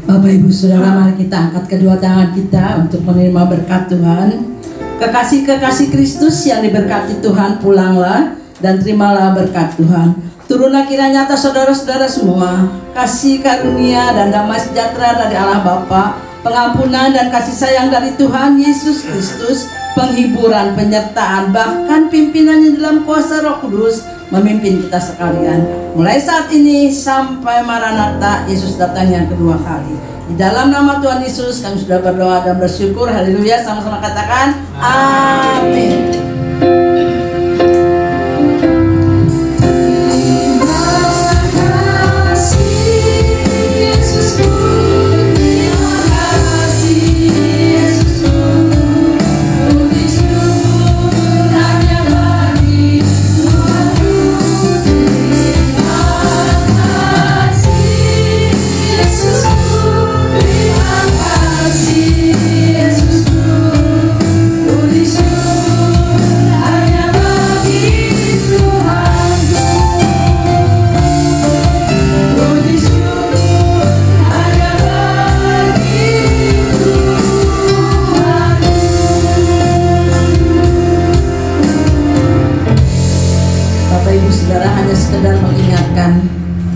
Bapak Ibu Saudara, mari kita angkat kedua tangan kita untuk menerima berkat Tuhan. Kekasih-kekasih Kristus yang diberkati Tuhan, pulanglah dan terimalah berkat Tuhan. Turunlah kiranya atas saudara-saudara semua kasih karunia dan damai sejahtera dari Allah Bapa, pengampunan dan kasih sayang dari Tuhan Yesus Kristus, penghiburan, penyertaan, bahkan pimpinannya dalam kuasa Roh Kudus memimpin kita sekalian. Mulai saat ini sampai Maranatha, Yesus datang yang kedua kali. Di dalam nama Tuhan Yesus kami sudah berdoa dan bersyukur. Haleluya, sama-sama katakan amin.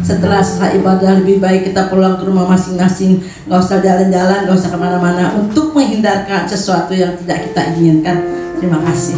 Setelah selesai ibadah lebih baik kita pulang ke rumah masing-masing, nggak usah jalan-jalan, nggak usah kemana-mana untuk menghindarkan sesuatu yang tidak kita inginkan. Terima kasih.